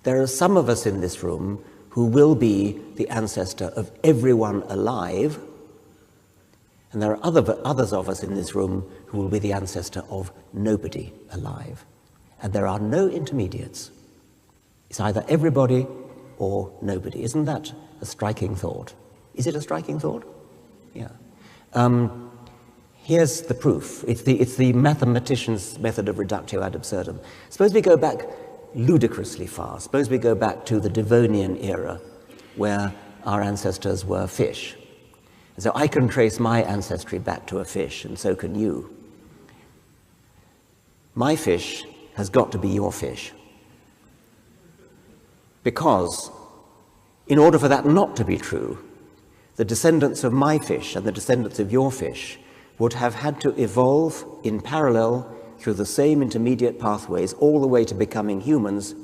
Speaker 1: there are some of us in this room who will be the ancestor of everyone alive, and there are others of us in this room who will be the ancestor of nobody alive. And there are no intermediates. It's either everybody or nobody. Isn't that a striking thought? Is it a striking thought? Yeah. Here's the proof. It's the mathematician's method of reductio ad absurdum. Suppose we go back ludicrously far. Suppose we go back to the Devonian era, where our ancestors were fish. So I can trace my ancestry back to a fish, and so can you. My fish has got to be your fish. Because in order for that not to be true, the descendants of my fish and the descendants of your fish would have had to evolve in parallel through the same intermediate pathways all the way to becoming humans,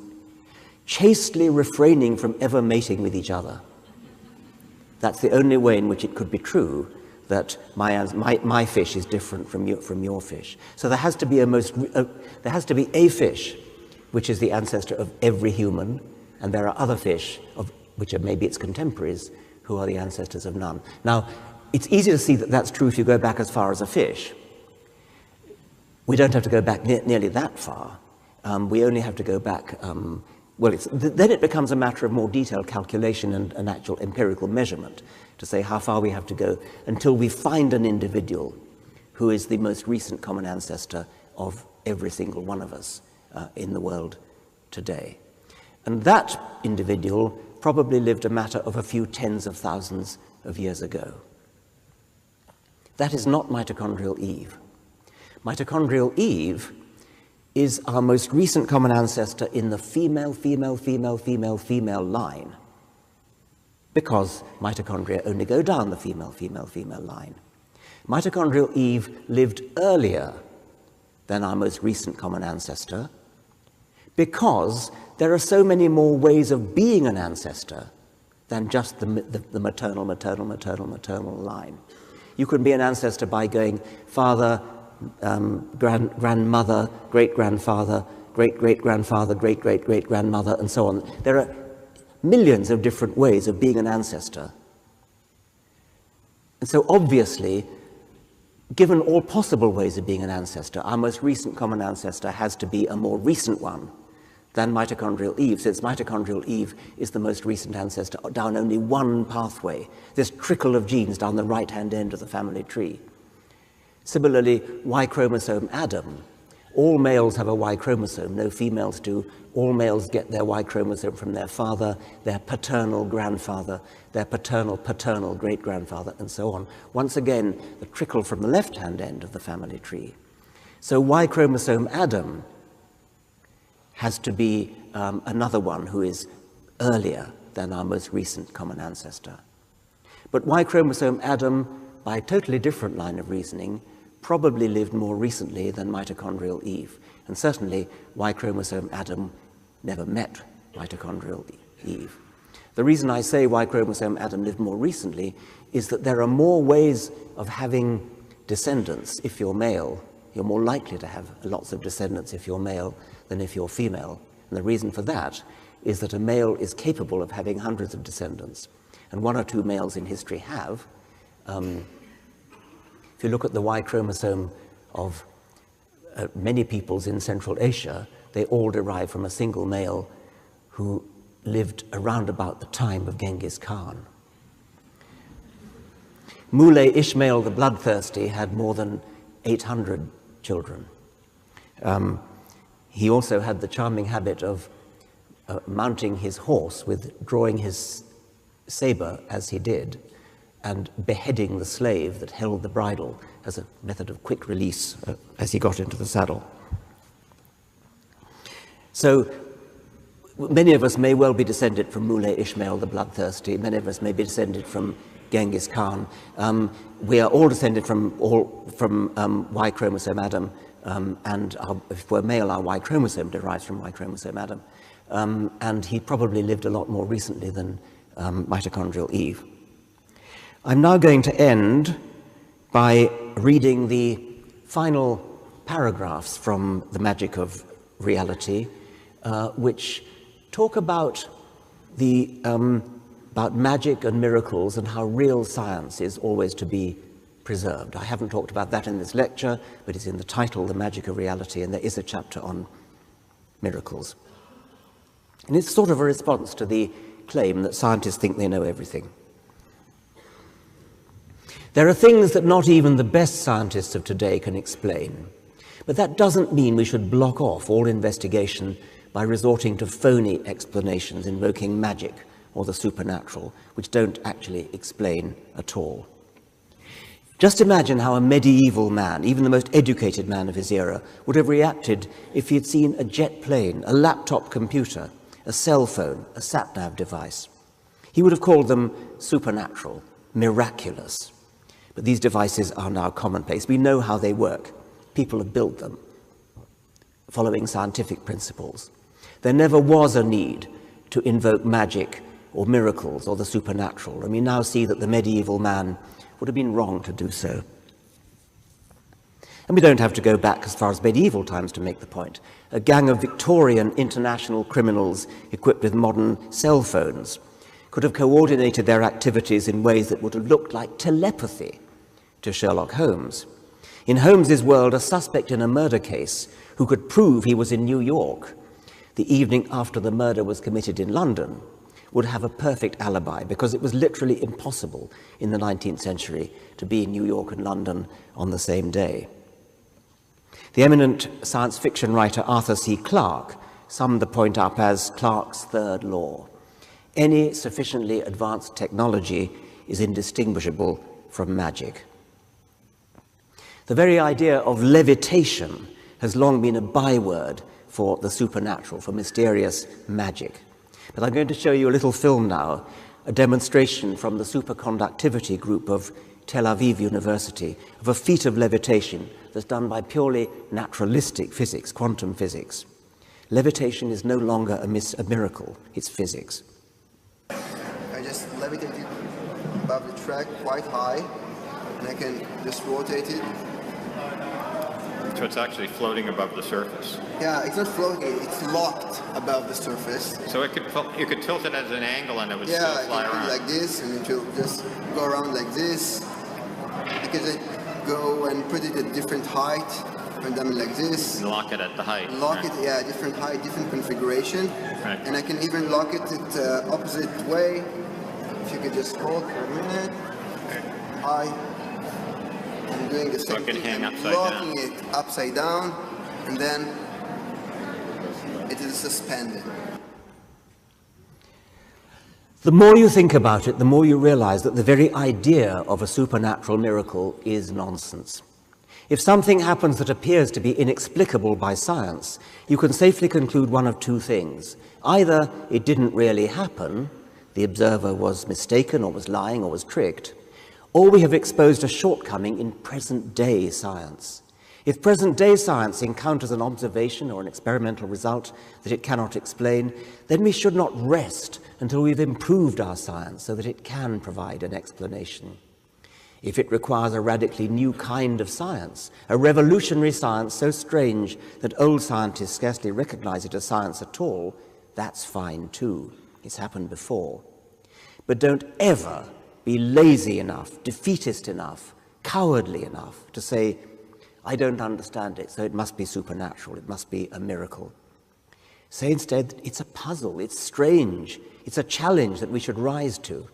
Speaker 1: chastely refraining from ever mating with each other. That's the only way in which it could be true that my fish is different from your fish. So there has to be a fish which is the ancestor of every human, and there are other fish, which are maybe its contemporaries, who are the ancestors of none. Now, it's easy to see that that's true if you go back as far as a fish. We don't have to go back nearly that far. We only have to go back, then it becomes a matter of more detailed calculation and an actual empirical measurement to say how far we have to go until we find an individual who is the most recent common ancestor of every single one of us in the world today. And that individual probably lived a matter of a few tens of thousands of years ago. That is not mitochondrial Eve. Mitochondrial Eve is our most recent common ancestor in the female line, because mitochondria only go down the female line. Mitochondrial Eve lived earlier than our most recent common ancestor because there are so many more ways of being an ancestor than just the maternal line. You can be an ancestor by going father, grandmother, great-grandfather, great-great-grandfather, great-great-great-grandmother, and so on. There are millions of different ways of being an ancestor. And so obviously, given all possible ways of being an ancestor, our most recent common ancestor has to be a more recent one than mitochondrial Eve, since mitochondrial Eve is the most recent ancestor down only one pathway, this trickle of genes down the right-hand end of the family tree. Similarly, Y chromosome Adam. All males have a Y chromosome, no females do. All males get their Y chromosome from their father, their paternal grandfather, their paternal great-grandfather, and so on. Once again, the trickle from the left-hand end of the family tree. So Y chromosome Adam has to be another one who is earlier than our most recent common ancestor. But Y chromosome Adam, by a totally different line of reasoning, probably lived more recently than mitochondrial Eve. And certainly, Y chromosome Adam never met mitochondrial Eve. The reason I say Y chromosome Adam lived more recently is that there are more ways of having descendants if you're male. You're more likely to have lots of descendants if you're male than if you're female. And the reason for that is that a male is capable of having hundreds of descendants. And one or two males in history have. If you look at the Y chromosome of many peoples in Central Asia, they all derive from a single male who lived around about the time of Genghis Khan. Muley Ishmael the Bloodthirsty had more than 800 children. He also had the charming habit of mounting his horse with drawing his saber as he did, and beheading the slave that held the bridle as a method of quick release as he got into the saddle. So many of us may well be descended from Muley Ishmael the Bloodthirsty. Many of us may be descended from Genghis Khan. We are all descended from Y chromosome Adam, and if we're male, our Y chromosome derives from Y chromosome Adam. And he probably lived a lot more recently than mitochondrial Eve. I'm now going to end by reading the final paragraphs from The Magic of Reality, which talk about about magic and miracles and how real science is always to be preserved. I haven't talked about that in this lecture, but it's in the title, The Magic of Reality, and there is a chapter on miracles. And it's sort of a response to the claim that scientists think they know everything. There are things that not even the best scientists of today can explain, but that doesn't mean we should block off all investigation by resorting to phony explanations invoking magic or the supernatural, which don't actually explain at all. Just imagine how a medieval man, even the most educated man of his era, would have reacted if he had seen a jet plane, a laptop computer, a cell phone, a sat-nav device. He would have called them supernatural, miraculous. But these devices are now commonplace. We know how they work. People have built them, following scientific principles. There never was a need to invoke magic or miracles or the supernatural, and we now see that the medieval man would have been wrong to do so. And we don't have to go back as far as medieval times to make the point. A gang of Victorian international criminals equipped with modern cell phones could have coordinated their activities in ways that would have looked like telepathy to Sherlock Holmes. In Holmes's world, a suspect in a murder case who could prove he was in New York the evening after the murder was committed in London would have a perfect alibi, because it was literally impossible in the 19th century to be in New York and London on the same day. The eminent science fiction writer Arthur C. Clarke summed the point up as Clarke's third law. Any sufficiently advanced technology is indistinguishable from magic. The very idea of levitation has long been a byword for the supernatural, for mysterious magic. But I'm going to show you a little film now, a demonstration from the superconductivity group of Tel Aviv University of a feat of levitation that's done by purely naturalistic physics, quantum physics. Levitation is no longer a miracle, it's physics.
Speaker 2: I just levitated above the track quite high, and I can just rotate it.
Speaker 3: So it's actually floating above the surface.
Speaker 2: Yeah, it's not floating, it's locked above the surface.
Speaker 3: So you could tilt it at an angle and it would still fly around.
Speaker 2: Yeah, like this, and it will just go around like this. I can just go and put it at different height, and then like this.
Speaker 3: And lock it at the height.
Speaker 2: Lock it, yeah, different height, different configuration.
Speaker 3: Right.
Speaker 2: And I can even lock it at opposite way. If you could just hold for a minute. I'm doing the same thing.
Speaker 3: Hang
Speaker 2: I'm
Speaker 3: upside
Speaker 2: locking
Speaker 3: down.
Speaker 2: it upside down, and then it is suspended.
Speaker 1: The more you think about it, the more you realize that the very idea of a supernatural miracle is nonsense. If something happens that appears to be inexplicable by science, you can safely conclude one of two things. Either it didn't really happen, the observer was mistaken or was lying or was tricked, or we have exposed a shortcoming in present-day science. If present-day science encounters an observation or an experimental result that it cannot explain, then we should not rest until we've improved our science so that it can provide an explanation. If it requires a radically new kind of science, a revolutionary science so strange that old scientists scarcely recognize it as science at all, that's fine too. It's happened before. But don't ever be lazy enough, defeatist enough, cowardly enough to say, I don't understand it, so it must be supernatural, it must be a miracle. Say instead, it's a puzzle, it's strange, it's a challenge that we should rise to.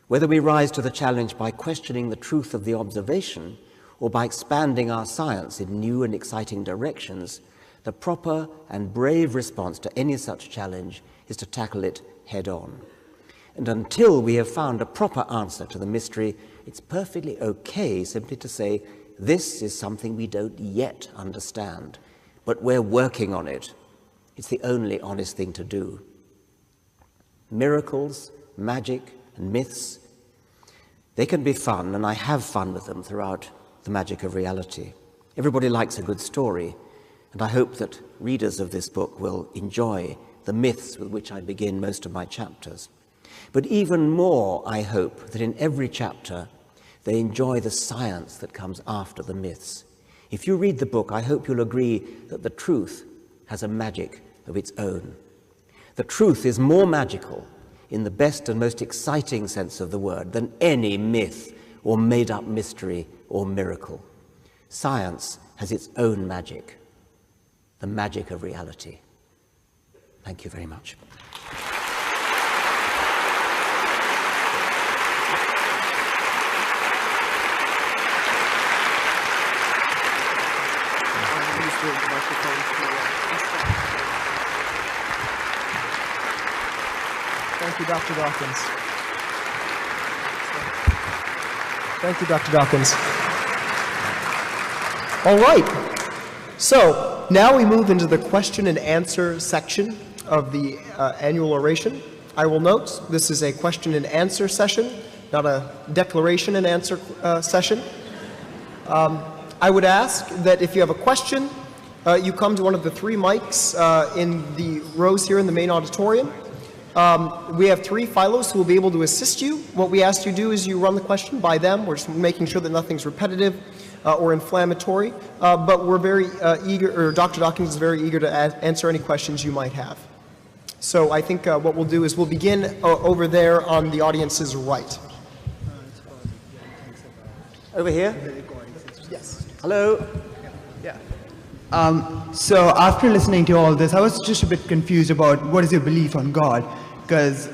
Speaker 1: Whether we rise to the challenge by questioning the truth of the observation or by expanding our science in new and exciting directions, the proper and brave response to any such challenge is to tackle it head on. And until we have found a proper answer to the mystery, it's perfectly okay simply to say, this is something we don't yet understand, but we're working on it. It's the only honest thing to do. Miracles, magic, and myths, they can be fun, and I have fun with them throughout the magic of reality. Everybody likes a good story, and I hope that readers of this book will enjoy the myths with which I begin most of my chapters. But even more, I hope that in every chapter, they enjoy the science that comes after the myths. If you read the book, I hope you'll agree that the truth has a magic of its own. The truth is more magical, in the best and most exciting sense of the word, than any myth or made-up mystery or miracle. Science has its own magic, the magic of reality. Thank you very much.
Speaker 4: Thank you, Dr. Dawkins. Thank you, Dr. Dawkins. All right. So now we move into the question and answer section of the annual oration. I will note this is a question and answer session, not a declaration and answer session. I would ask that if you have a question, you come to one of the three mics in the rows here in the main auditorium. We have three Philos who will be able to assist you. What we ask you to do is you run the question by them. We're just making sure that nothing's repetitive. or inflammatory, but we're very eager, or Dr. Dawkins is very eager to answer any questions you might have. So I think what we'll do is we'll begin over there on the audience's right.
Speaker 1: Over here?
Speaker 4: Yes.
Speaker 1: Hello?
Speaker 5: Yeah. So after listening to all this, I was just a bit confused about what is your belief on God, because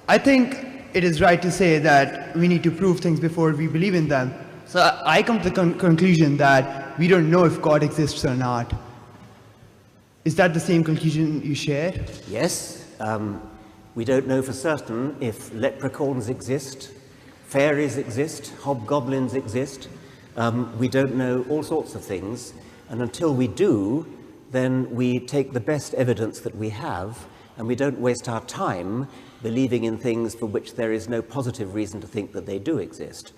Speaker 5: I think it is right to say that we need to prove things before we believe in them. So I come to the conclusion that we don't know if God exists or not. Is that the same conclusion you share?
Speaker 1: Yes. We don't know for certain if leprechauns exist, fairies exist, hobgoblins exist. We don't know all sorts of things. And until we do, then we take the best evidence that we have, and we don't waste our time believing in things for which there is no positive reason to think that they do exist.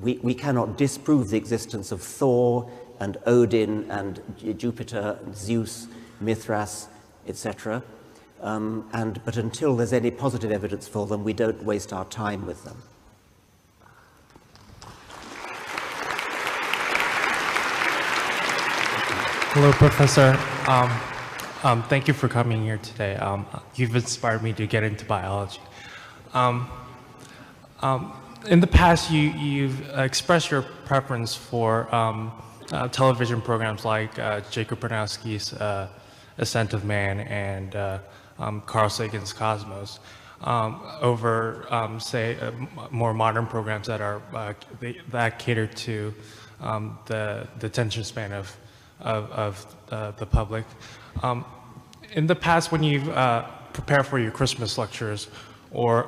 Speaker 1: We cannot disprove the existence of Thor and Odin and Jupiter and Zeus, Mithras, etc. But until there's any positive evidence for them, we don't waste our time with them.
Speaker 6: Hello, Professor. Thank you for coming here today. You've inspired me to get into biology. In the past, you've expressed your preference for television programs like Jacob Bronowski's Ascent of Man and Carl Sagan's Cosmos over, say, more modern programs that are that cater to the attention span of the public. In the past, when you prepare for your Christmas lectures, or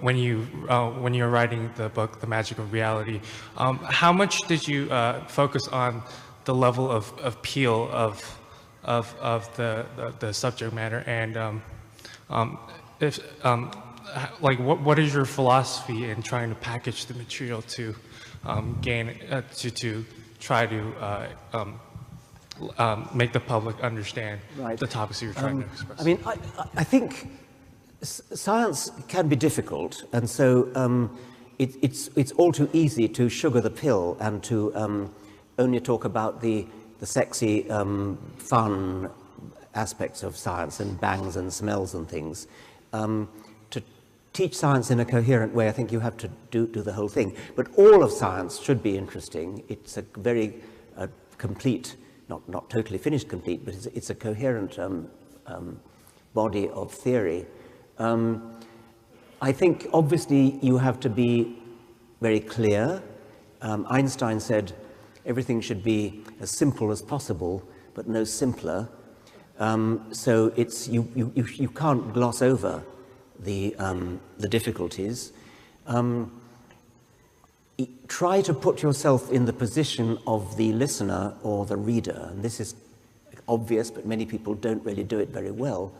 Speaker 6: when you're writing the book, The Magic of Reality, how much did you focus on the level of appeal of the subject matter, and what is your philosophy in trying to package the material to to try to make the public understand the topics you're trying to express?
Speaker 1: I mean, I think science can be difficult, and so it's all too easy to sugar the pill and to only talk about the sexy, fun aspects of science and bangs and smells and things. To teach science in a coherent way, I think you have to do the whole thing. But all of science should be interesting. It's a very complete, not totally finished complete, but it's a coherent body of theory. I think obviously you have to be very clear. Einstein said everything should be as simple as possible, but no simpler. So you can't gloss over the difficulties. Try to put yourself in the position of the listener or the reader, and this is obvious, but many people don't really do it very well.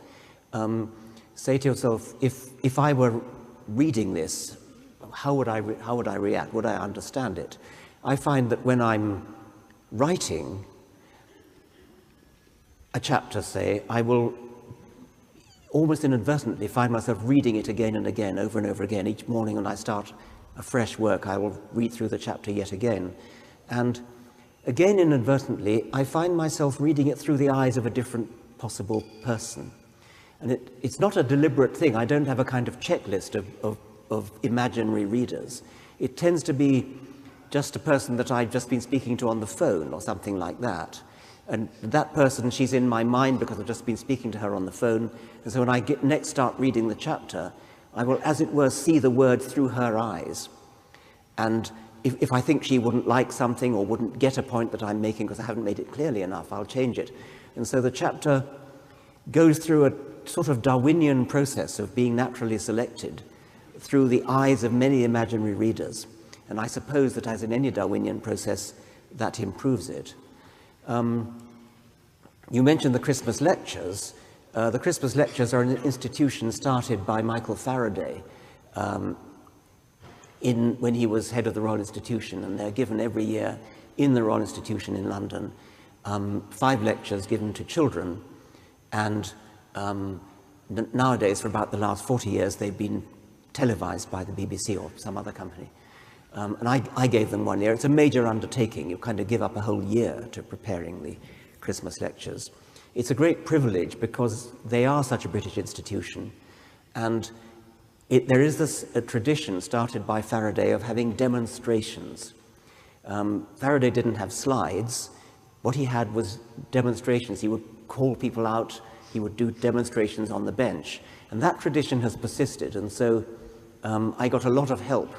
Speaker 1: Say to yourself, if I were reading this, how would I react? Would I understand it? I find that when I'm writing a chapter, say, I will almost inadvertently find myself reading it again and again, over and over again. Each morning when I start a fresh work, I will read through the chapter yet again. And again, inadvertently, I find myself reading it through the eyes of a different possible person. And it's not a deliberate thing. I don't have a kind of checklist of imaginary readers. It tends to be just a person that I've just been speaking to on the phone or something like that. And that person, she's in my mind because I've just been speaking to her on the phone. And so when I next start reading the chapter, I will, as it were, see the word through her eyes. And if I think she wouldn't like something or wouldn't get a point that I'm making because I haven't made it clearly enough, I'll change it. And so the chapter goes through a sort of Darwinian process of being naturally selected through the eyes of many imaginary readers. And I suppose that, as in any Darwinian process, that improves it. You mentioned the Christmas lectures. The Christmas lectures are an institution started by Michael Faraday when he was head of the Royal Institution, and they're given every year in the Royal Institution in London, 5 lectures given to children, and nowadays, for about the last 40 years, they've been televised by the BBC or some other company. And I gave them 1 year. It's a major undertaking. You kind of give up a whole year to preparing the Christmas lectures. It's a great privilege because they are such a British institution. And there is this tradition started by Faraday of having demonstrations. Faraday didn't have slides. What he had was demonstrations. He would call people out. He would do demonstrations on the bench. And that tradition has persisted. And so I got a lot of help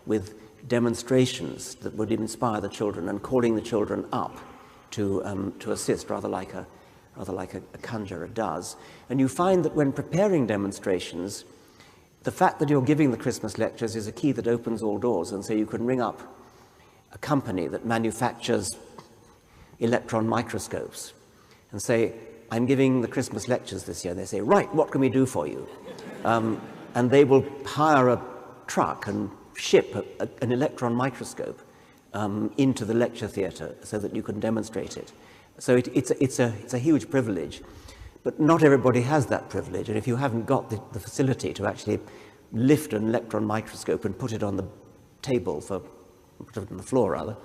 Speaker 1: with demonstrations that would inspire the children and calling the children up to assist, rather like a conjurer does. And you find that when preparing demonstrations, the fact that you're giving the Christmas lectures is a key that opens all doors. And so you can ring up a company that manufactures electron microscopes and say, I'm giving the Christmas lectures this year. They say, right, what can we do for you? And they will hire a truck and ship an electron microscope into the lecture theatre so that you can demonstrate it. So it's a huge privilege. But not everybody has that privilege, and if you haven't got the facility to actually lift an electron microscope and put it on the table, put it on the floor rather,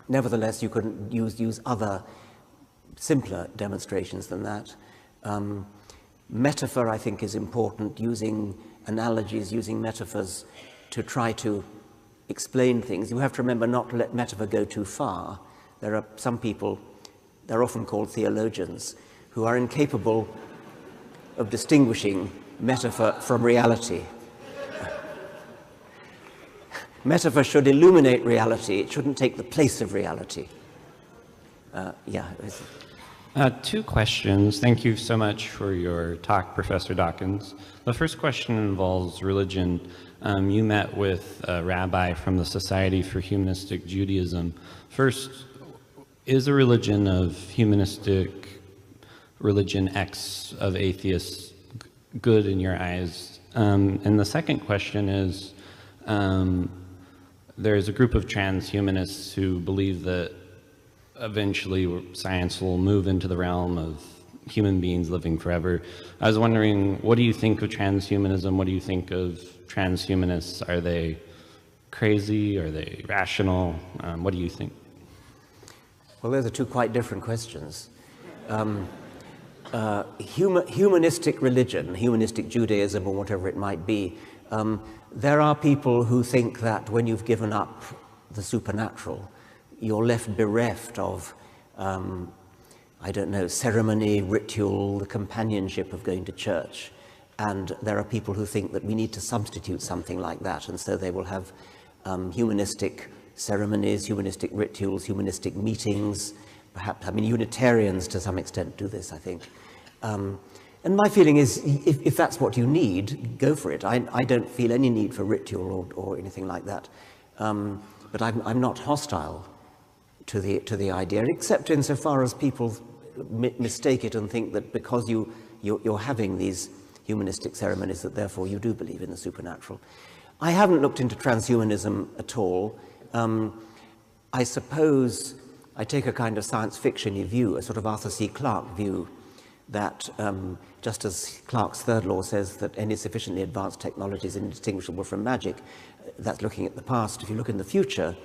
Speaker 1: nevertheless you can use other simpler demonstrations than that. Metaphor, I think, is important, using analogies, using metaphors to try to explain things. You have to remember not to let metaphor go too far. There are some people, they're often called theologians, who are incapable of distinguishing metaphor from reality. Metaphor should illuminate reality. It shouldn't take the place of reality.
Speaker 7: Two questions. Thank you so much for your talk, Professor Dawkins. The first question involves religion. You met with a rabbi from the Society for Humanistic Judaism. First, is a religion of humanistic religion X of atheists good in your eyes? And the second question is, there's a group of transhumanists who believe that eventually science will move into the realm of human beings living forever. I was wondering, what do you think of transhumanism? What do you think of transhumanists? Are they crazy? Are they rational? What do you think?
Speaker 1: Well, those are two quite different questions. Humanistic religion, humanistic Judaism, or whatever it might be, there are people who think that when you've given up the supernatural, you're left bereft of, I don't know, ceremony, ritual, the companionship of going to church. And there are people who think that we need to substitute something like that, and so they will have humanistic ceremonies, humanistic rituals, humanistic meetings. Perhaps, I mean, Unitarians to some extent do this, I think. And my feeling is, if that's what you need, go for it. I don't feel any need for ritual or anything like that. But I'm not hostile to the idea, except insofar as people mistake it and think that because you're having these humanistic ceremonies that therefore you do believe in the supernatural. I haven't looked into transhumanism at all. I suppose I take a kind of science fiction-y view, a sort of Arthur C. Clarke view, that just as Clarke's third law says that any sufficiently advanced technology is indistinguishable from magic, that's looking at the past. If you look in the future,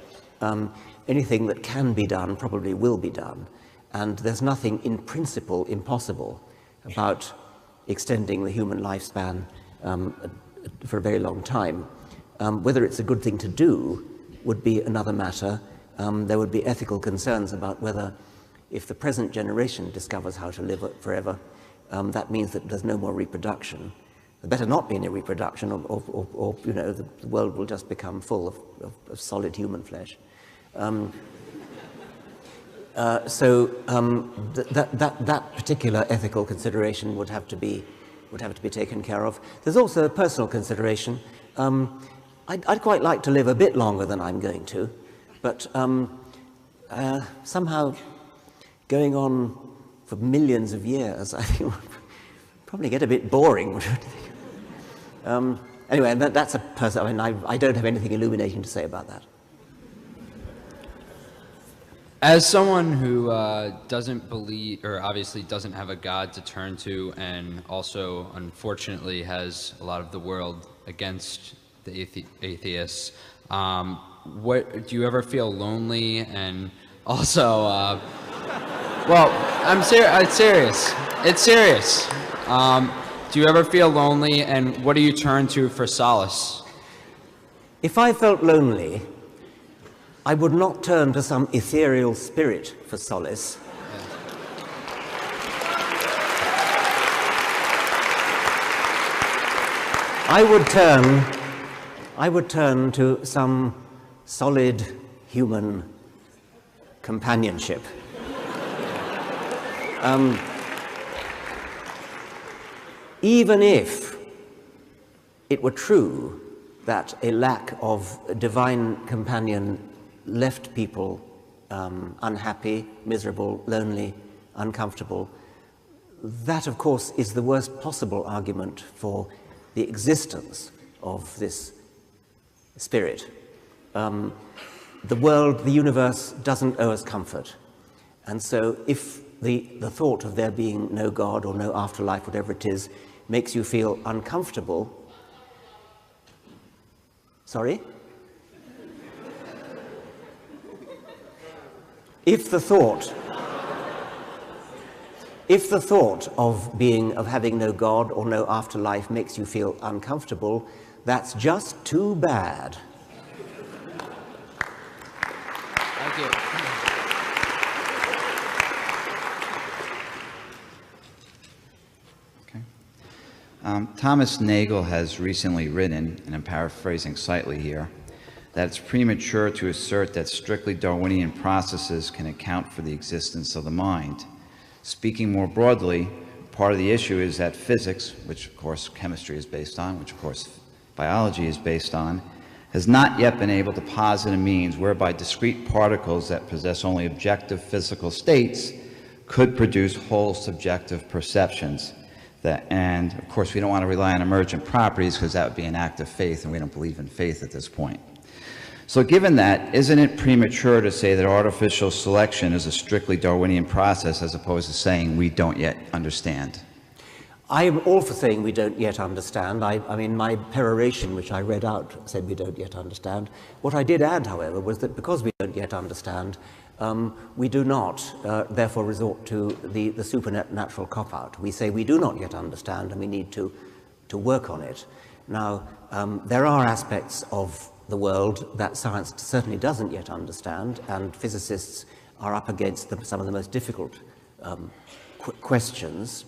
Speaker 1: anything that can be done probably will be done. And there's nothing in principle impossible about extending the human lifespan for a very long time. Whether it's a good thing to do would be another matter. There would be ethical concerns about whether, if the present generation discovers how to live forever, that means that there's no more reproduction. There better not be any reproduction, or you know, the world will just become full of solid human flesh. That particular ethical consideration would have to be taken care of. There's also a personal consideration. I'd quite like to live a bit longer than I'm going to, but somehow going on for millions of years, I think would probably get a bit boring. Anyway, that's a personal. I mean, I don't have anything illuminating to say about that.
Speaker 8: As someone who doesn't believe, or obviously doesn't have a God to turn to, and also unfortunately has a lot of the world against the atheists. What do you ever feel lonely? And also, well, It's serious. It's serious. Do you ever feel lonely, and what do you turn to for solace?
Speaker 1: If I felt lonely, I would not turn to some ethereal spirit for solace. I would turn to some solid human companionship. Even if it were true that a lack of a divine companion left people unhappy, miserable, lonely, uncomfortable, that, of course, is the worst possible argument for the existence of this spirit. The world, the universe, doesn't owe us comfort. And so if the thought of there being no God or no afterlife, whatever it is, makes you feel uncomfortable, sorry? If the thought of having no God or no afterlife makes you feel uncomfortable, that's just too bad.
Speaker 8: Thank you.
Speaker 9: Thomas Nagel has recently written, and I'm paraphrasing slightly here, that it's premature to assert that strictly Darwinian processes can account for the existence of the mind. Speaking more broadly, part of the issue is that physics, which of course chemistry is based on, which of course biology is based on, has not yet been able to posit a means whereby discrete particles that possess only objective physical states could produce whole subjective perceptions. And of course, we don't want to rely on emergent properties because that would be an act of faith, and we don't believe in faith at this point. So given that, isn't it premature to say that artificial selection is a strictly Darwinian process as opposed to saying we don't yet understand?
Speaker 1: I'm all for saying we don't yet understand. I mean, my peroration, which I read out, said we don't yet understand. What I did add, however, was that because we don't yet understand, we do not, therefore, resort to the supernatural cop-out. We say we do not yet understand, and we need to work on it. Now, there are aspects of the world that science certainly doesn't yet understand, and physicists are up against some of the most difficult questions,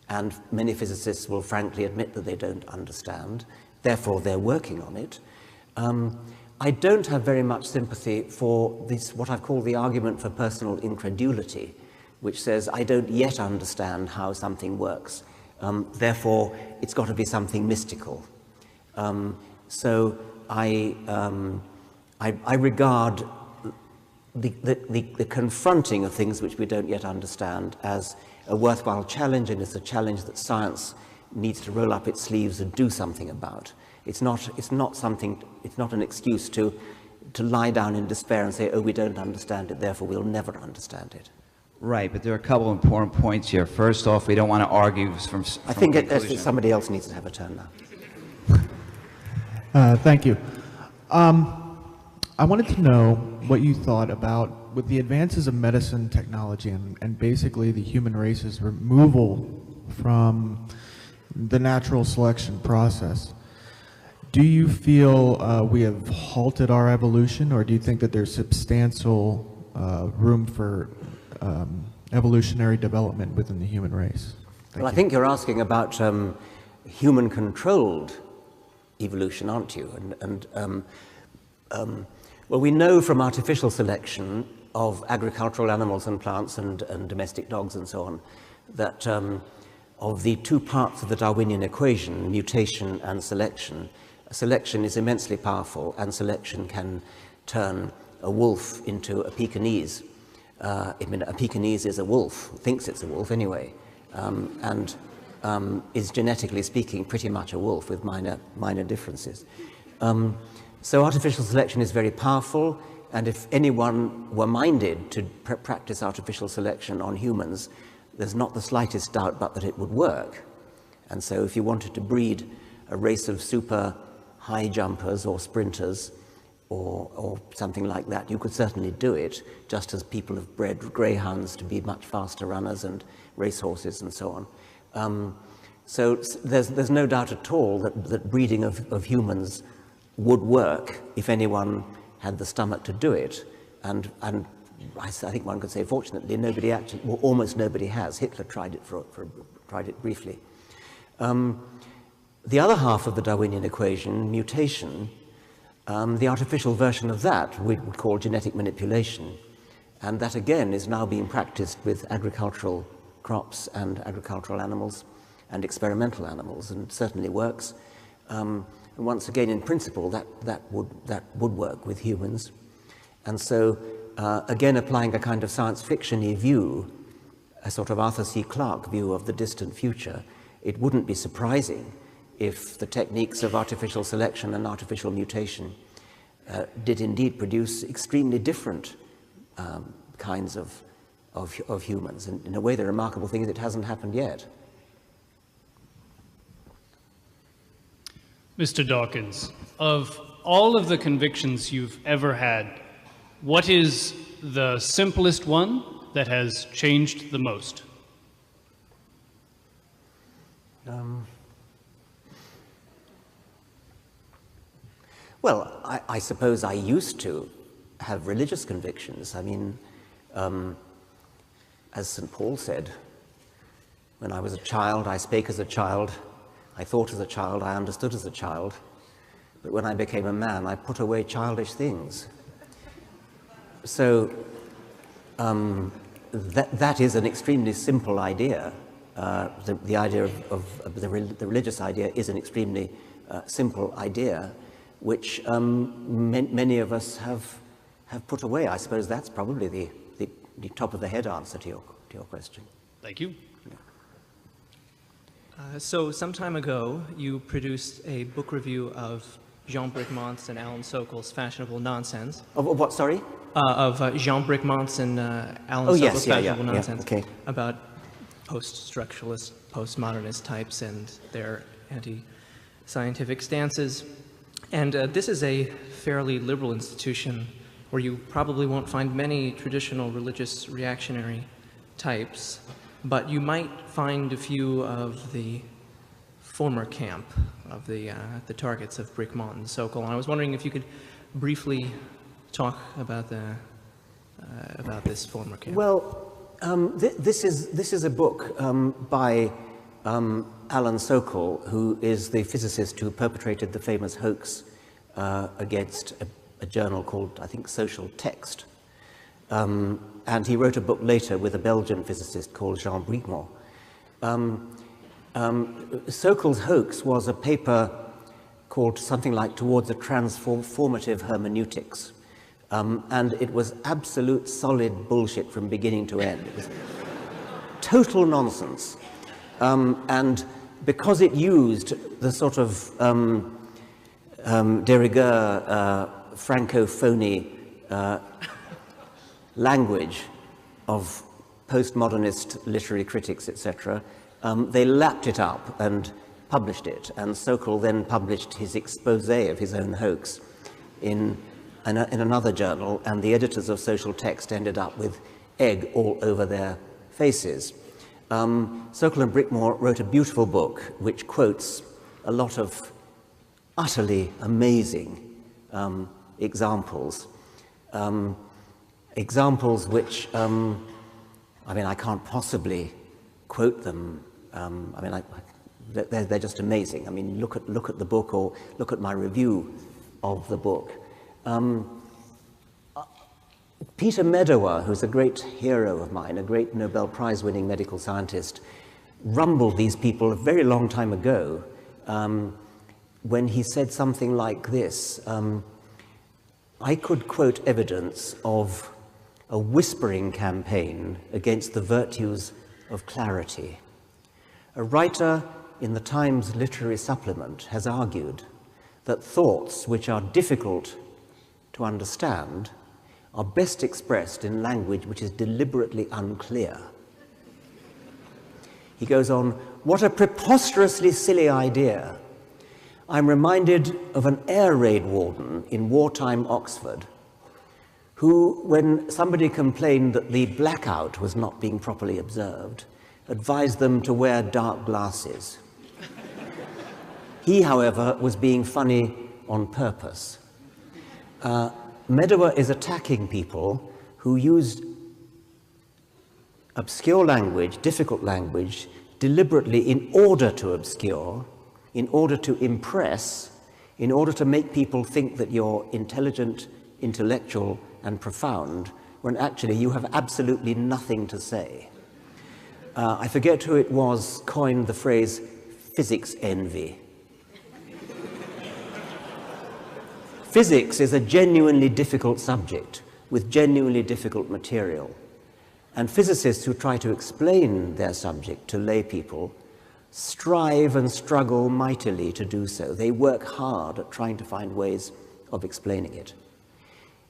Speaker 1: and many physicists will frankly admit that they don't understand. Therefore, they're working on it. I don't have very much sympathy for this, what I've called the argument for personal incredulity, which says, I don't yet understand how something works. Therefore, it's got to be something mystical. So I regard the confronting of things which we don't yet understand as a worthwhile challenge, and it's a challenge that science needs to roll up its sleeves and do something about. It's not an excuse to lie down in despair and say, oh, we don't understand it, therefore we'll never understand it.
Speaker 9: Right, but there are a couple of important points here. First off, we don't want to argue from
Speaker 1: I think somebody else needs to have a turn
Speaker 10: now. Thank you. I wanted to know what you thought about, with the advances of medicine technology and basically the human race's removal from the natural selection process. Do you feel we have halted our evolution, or do you think that there's substantial room for evolutionary development within the human race?
Speaker 1: Well, I think you're asking about human-controlled evolution, aren't you? Well, we know from artificial selection of agricultural animals and plants and domestic dogs and so on that of the two parts of the Darwinian equation, mutation and selection, selection is immensely powerful, and selection can turn a wolf into a Pekingese. I mean, a Pekingese is a wolf, thinks it's a wolf anyway, and is genetically speaking pretty much a wolf with minor differences. So artificial selection is very powerful, and if anyone were minded to practice artificial selection on humans, there's not the slightest doubt but that it would work. And so if you wanted to breed a race of super high jumpers or sprinters or something like that. You could certainly do it, just as people have bred greyhounds to be much faster runners and racehorses and so on. So there's no doubt at all that breeding of humans would work if anyone had the stomach to do it. And I think one could say, fortunately, nobody actually, well, almost nobody has. Hitler tried it tried it briefly. The other half of the Darwinian equation, mutation, the artificial version of that we would call genetic manipulation. And that again is now being practiced with agricultural crops and agricultural animals and experimental animals, and certainly works. And once again, in principle, that would work with humans. And so, again, applying a kind of science fiction-y view, a sort of Arthur C. Clarke view of the distant future, it wouldn't be surprising if the techniques of artificial selection and artificial mutation did indeed produce extremely different kinds of humans. And in a way, the remarkable thing is it hasn't happened yet.
Speaker 11: Mr. Dawkins, of all of the convictions you've ever had, what is the simplest one that has changed the most?
Speaker 1: Well, I suppose I used to have religious convictions. I mean, as St. Paul said, when I was a child, I spake as a child, I thought as a child, I understood as a child, but when I became a man, I put away childish things. So that is an extremely simple idea. The idea of the religious idea is an extremely simple idea, which many of us have put away. I suppose that's probably the top of the head answer to your question.
Speaker 11: Thank you.
Speaker 12: So some time ago, you produced a book review of Jean Bricmont's and Alan Sokol's Fashionable Nonsense.
Speaker 1: Of what, sorry?
Speaker 12: Of Jean Bricmont's and Alan Sokol's Fashionable Nonsense.
Speaker 1: Okay.
Speaker 12: About post-structuralist, postmodernist types and their anti-scientific stances. And this is a fairly liberal institution where you probably won't find many traditional religious reactionary types, but you might find a few of the former camp of the targets of Bricmont and Sokol. And I was wondering if you could briefly talk about this former camp.
Speaker 1: Well, this is a book by Alan Sokol, who is the physicist who perpetrated the famous hoax against a journal called, I think, Social Text. And he wrote a book later with a Belgian physicist called Jean Bricmont. Sokol's hoax was a paper called something like Towards a Transformative Hermeneutics. And it was absolute solid bullshit from beginning to end. It was total nonsense. And because it used the sort of de rigueur, francophony language of postmodernist literary critics, etc., they lapped it up and published it. And Sokol then published his expose of his own hoax in another journal, and the editors of Social Text ended up with egg all over their faces. Sokol and Bricmont wrote a beautiful book which quotes a lot of utterly amazing examples. Examples which, I mean, I can't possibly quote them. I mean, they're just amazing. I mean, look at the book, or look at my review of the book. Peter Medawar, who's a great hero of mine, a great Nobel Prize-winning medical scientist, rumbled these people a very long time ago when he said something like this: I could quote evidence of a whispering campaign against the virtues of clarity. A writer in the Times Literary Supplement has argued that thoughts which are difficult to understand are best expressed in language which is deliberately unclear. He goes on, what a preposterously silly idea. I'm reminded of an air raid warden in wartime Oxford who, when somebody complained that the blackout was not being properly observed, advised them to wear dark glasses. He, however, was being funny on purpose. Medawer is attacking people who used obscure language, difficult language, deliberately in order to obscure, in order to impress, in order to make people think that you're intelligent, intellectual, and profound, when actually you have absolutely nothing to say. I forget who it was coined the phrase physics envy. Physics is a genuinely difficult subject with genuinely difficult material. And physicists who try to explain their subject to lay people strive and struggle mightily to do so. They work hard at trying to find ways of explaining it.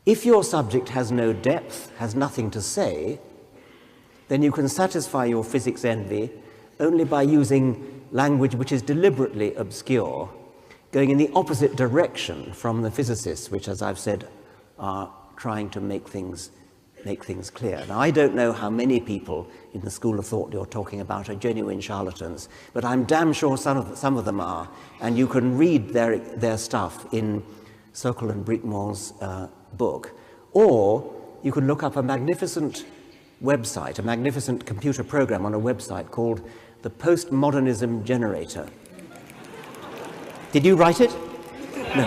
Speaker 1: If your subject has no depth, has nothing to say, then you can satisfy your physics envy only by using language which is deliberately obscure, going in the opposite direction from the physicists, which, as I've said, are trying to make things clear. Now, I don't know how many people in the school of thought you're talking about are genuine charlatans, but I'm damn sure some of them are, and you can read their stuff in Sokal and Brickmore's book, or you can look up a magnificent website, a magnificent computer program on a website called the Postmodernism Generator. Did you write it? No.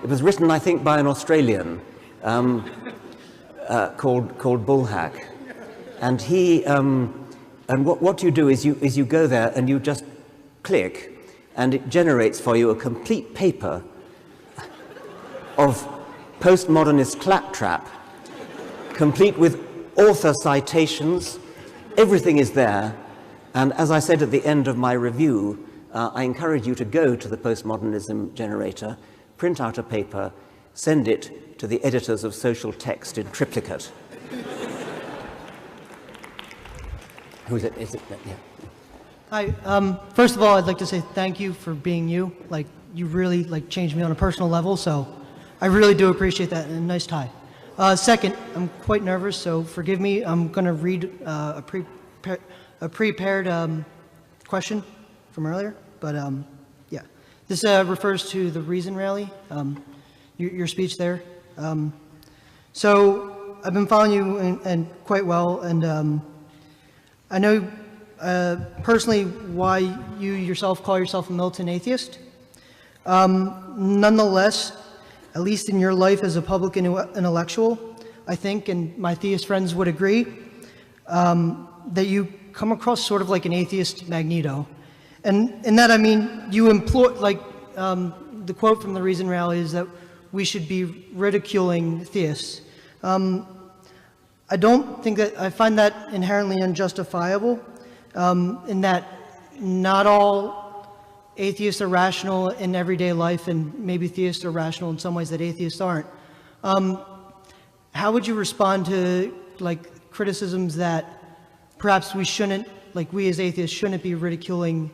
Speaker 1: It was written, I think, by an Australian called Bullhack, and he and what you do is you go there and you just click, and it generates for you a complete paper of postmodernist claptrap, complete with author citations. Everything is there, and as I said at the end of my review, I encourage you to go to the Postmodernism Generator, print out a paper, send it to the editors of Social Text in triplicate. Who is it? Is it? Yeah.
Speaker 13: Hi. First of all, I'd like to say thank you for being you. Like, you really changed me on a personal level, so I really do appreciate that, and nice tie. Second, I'm quite nervous, so forgive me. I'm going to read a prepared question from earlier, but yeah. This refers to the Reason Rally, your speech there. So I've been following you and quite well, and I know personally why you yourself call yourself a militant atheist. Nonetheless, at least in your life as a public intellectual, I think, and my theist friends would agree, that you come across sort of like an atheist Magneto. And in that, I mean, you implore, the quote from the Reason Rally is that we should be ridiculing theists. I don't think that, I find that inherently unjustifiable, in that not all atheists are rational in everyday life, and maybe theists are rational in some ways that atheists aren't. How would you respond to criticisms that perhaps we shouldn't, we as atheists shouldn't be ridiculing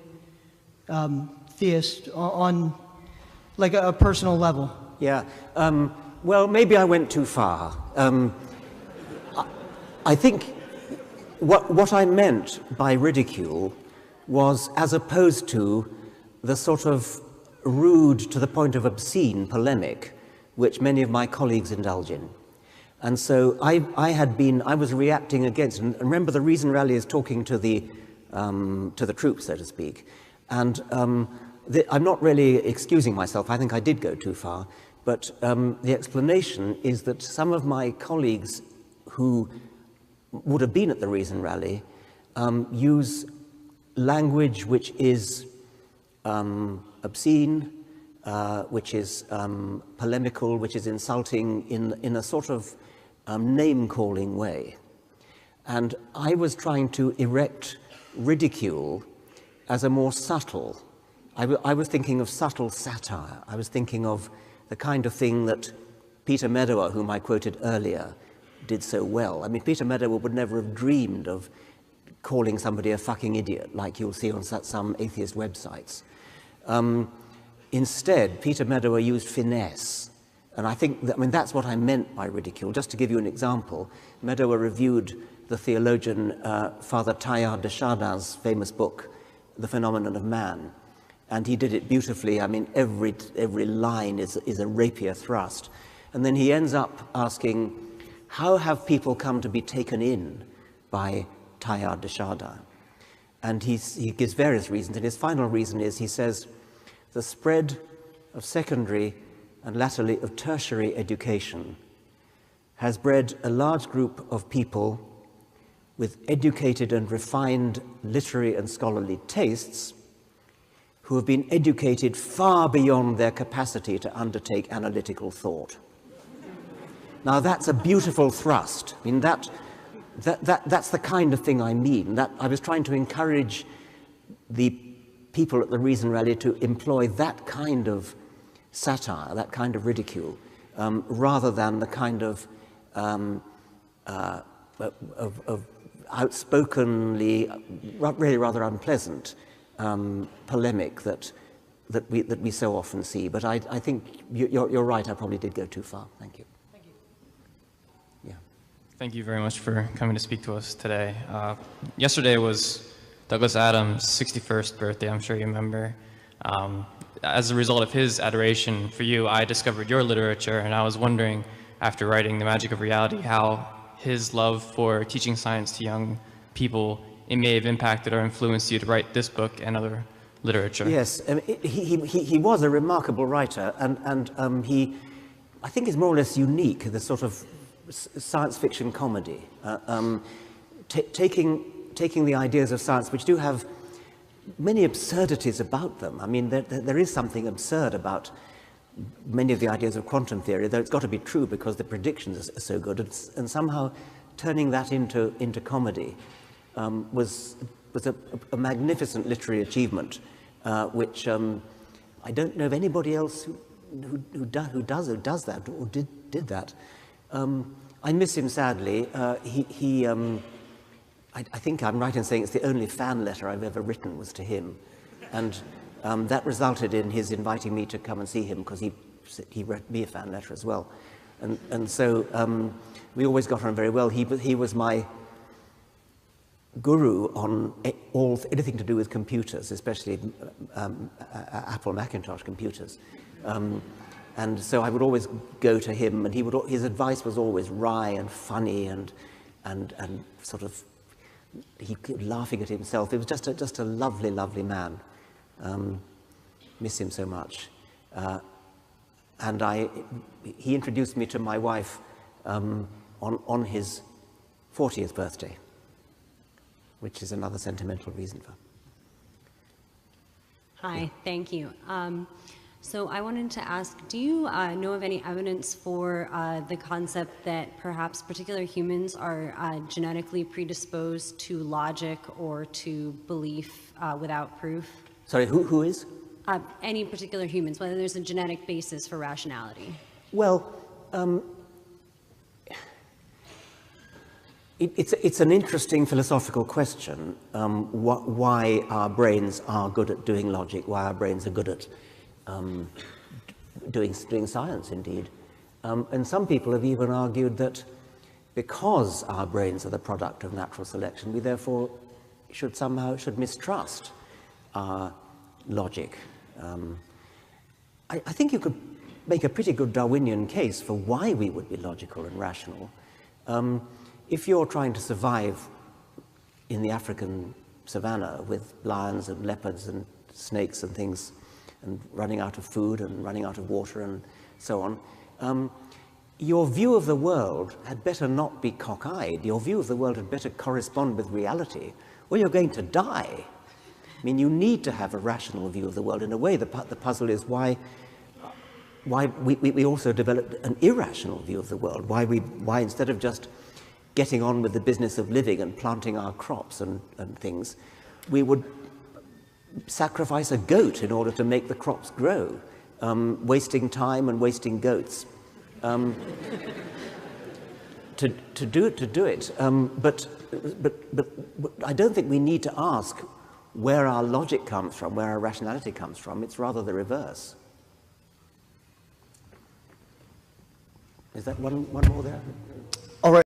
Speaker 13: theists on a personal level?
Speaker 1: Yeah. Well, maybe I went too far. I think what I meant by ridicule was, as opposed to the sort of rude to the point of obscene polemic which many of my colleagues indulge in. And so I was reacting against, and remember the Reason Rally is talking to the troops, so to speak. And I'm not really excusing myself, I think I did go too far, but the explanation is that some of my colleagues who would have been at the Reason Rally use language which is obscene, which is polemical, which is insulting in a sort of name-calling way. And I was trying to erect ridicule as a more subtle, I was thinking of subtle satire. I was thinking of the kind of thing that Peter Medawer, whom I quoted earlier, did so well. I mean, Peter Medawer would never have dreamed of calling somebody a fucking idiot, like you'll see on some atheist websites. Instead, Peter Medawer used finesse. And I think, that's what I meant by ridicule. Just to give you an example, Medawer reviewed the theologian Father Teilhard de Chardin's famous book, The Phenomenon of Man. And he did it beautifully. Every line is a rapier thrust. And then he ends up asking, how have people come to be taken in by Teilhard de Chardin? And he gives various reasons. And his final reason is, he says, the spread of secondary and latterly of tertiary education has bred a large group of people with educated and refined literary and scholarly tastes who have been educated far beyond their capacity to undertake analytical thought. Now that's a beautiful thrust. That's the kind of thing I mean. That I was trying to encourage the people at the Reason Rally to employ that kind of satire, that kind of ridicule, rather than the kind of outspokenly, really rather unpleasant polemic that we so often see. But I think you're right. I probably did go too far. Thank you.
Speaker 13: Thank you.
Speaker 1: Yeah.
Speaker 6: Thank you very much for coming to speak to us today. Yesterday was Douglas Adams' 61st birthday. I'm sure you remember. As a result of his adoration for you, I discovered your literature, and I was wondering, after writing The Magic of Reality, how his love for teaching science to young people, it may have impacted or influenced you to write this book and other literature.
Speaker 1: Yes, he was a remarkable writer, and he, I think, is more or less unique, the sort of science fiction comedy, taking the ideas of science, which do have many absurdities about them. I mean, there is something absurd about many of the ideas of quantum theory, though it's got to be true because the predictions are so good, and somehow turning that into comedy was a magnificent literary achievement, which I don't know of anybody else who does that or did that. I miss him sadly. I think I'm right in saying it's the only fan letter I've ever written was to him, and that resulted in his inviting me to come and see him because he wrote me a fan letter as well, and so we always got on very well. He was my guru on anything to do with computers, especially Apple Macintosh computers, and so I would always go to him, and his advice was always wry and funny and sort of. He kept laughing at himself. It was just a lovely, lovely man. Miss him so much. And he introduced me to my wife on his 40th birthday, which is another sentimental reason for.
Speaker 14: Hi, thank you. So I wanted to ask, do you know of any evidence for the concept that perhaps particular humans are genetically predisposed to logic or to belief without proof?
Speaker 1: Sorry, who is?
Speaker 14: Any particular humans, whether there's a genetic basis for rationality.
Speaker 1: Well, it's an interesting philosophical question, why our brains are good at doing logic, why our brains are good at doing science, indeed. And some people have even argued that because our brains are the product of natural selection, we therefore should mistrust our logic. I think you could make a pretty good Darwinian case for why we would be logical and rational. If you're trying to survive in the African savannah with lions and leopards and snakes and things, and running out of food and running out of water and so on, your view of the world had better not be cockeyed. Your view of the world had better correspond with reality, or you're going to die. I mean, you need to have a rational view of the world. In a way, the puzzle is why we also developed an irrational view of the world, why instead of just getting on with the business of living and planting our crops and things, we would sacrifice a goat in order to make the crops grow, wasting time and wasting goats to do it. But I don't think we need to ask where our logic comes from, where our rationality comes from. It's rather the reverse. Is that one more there?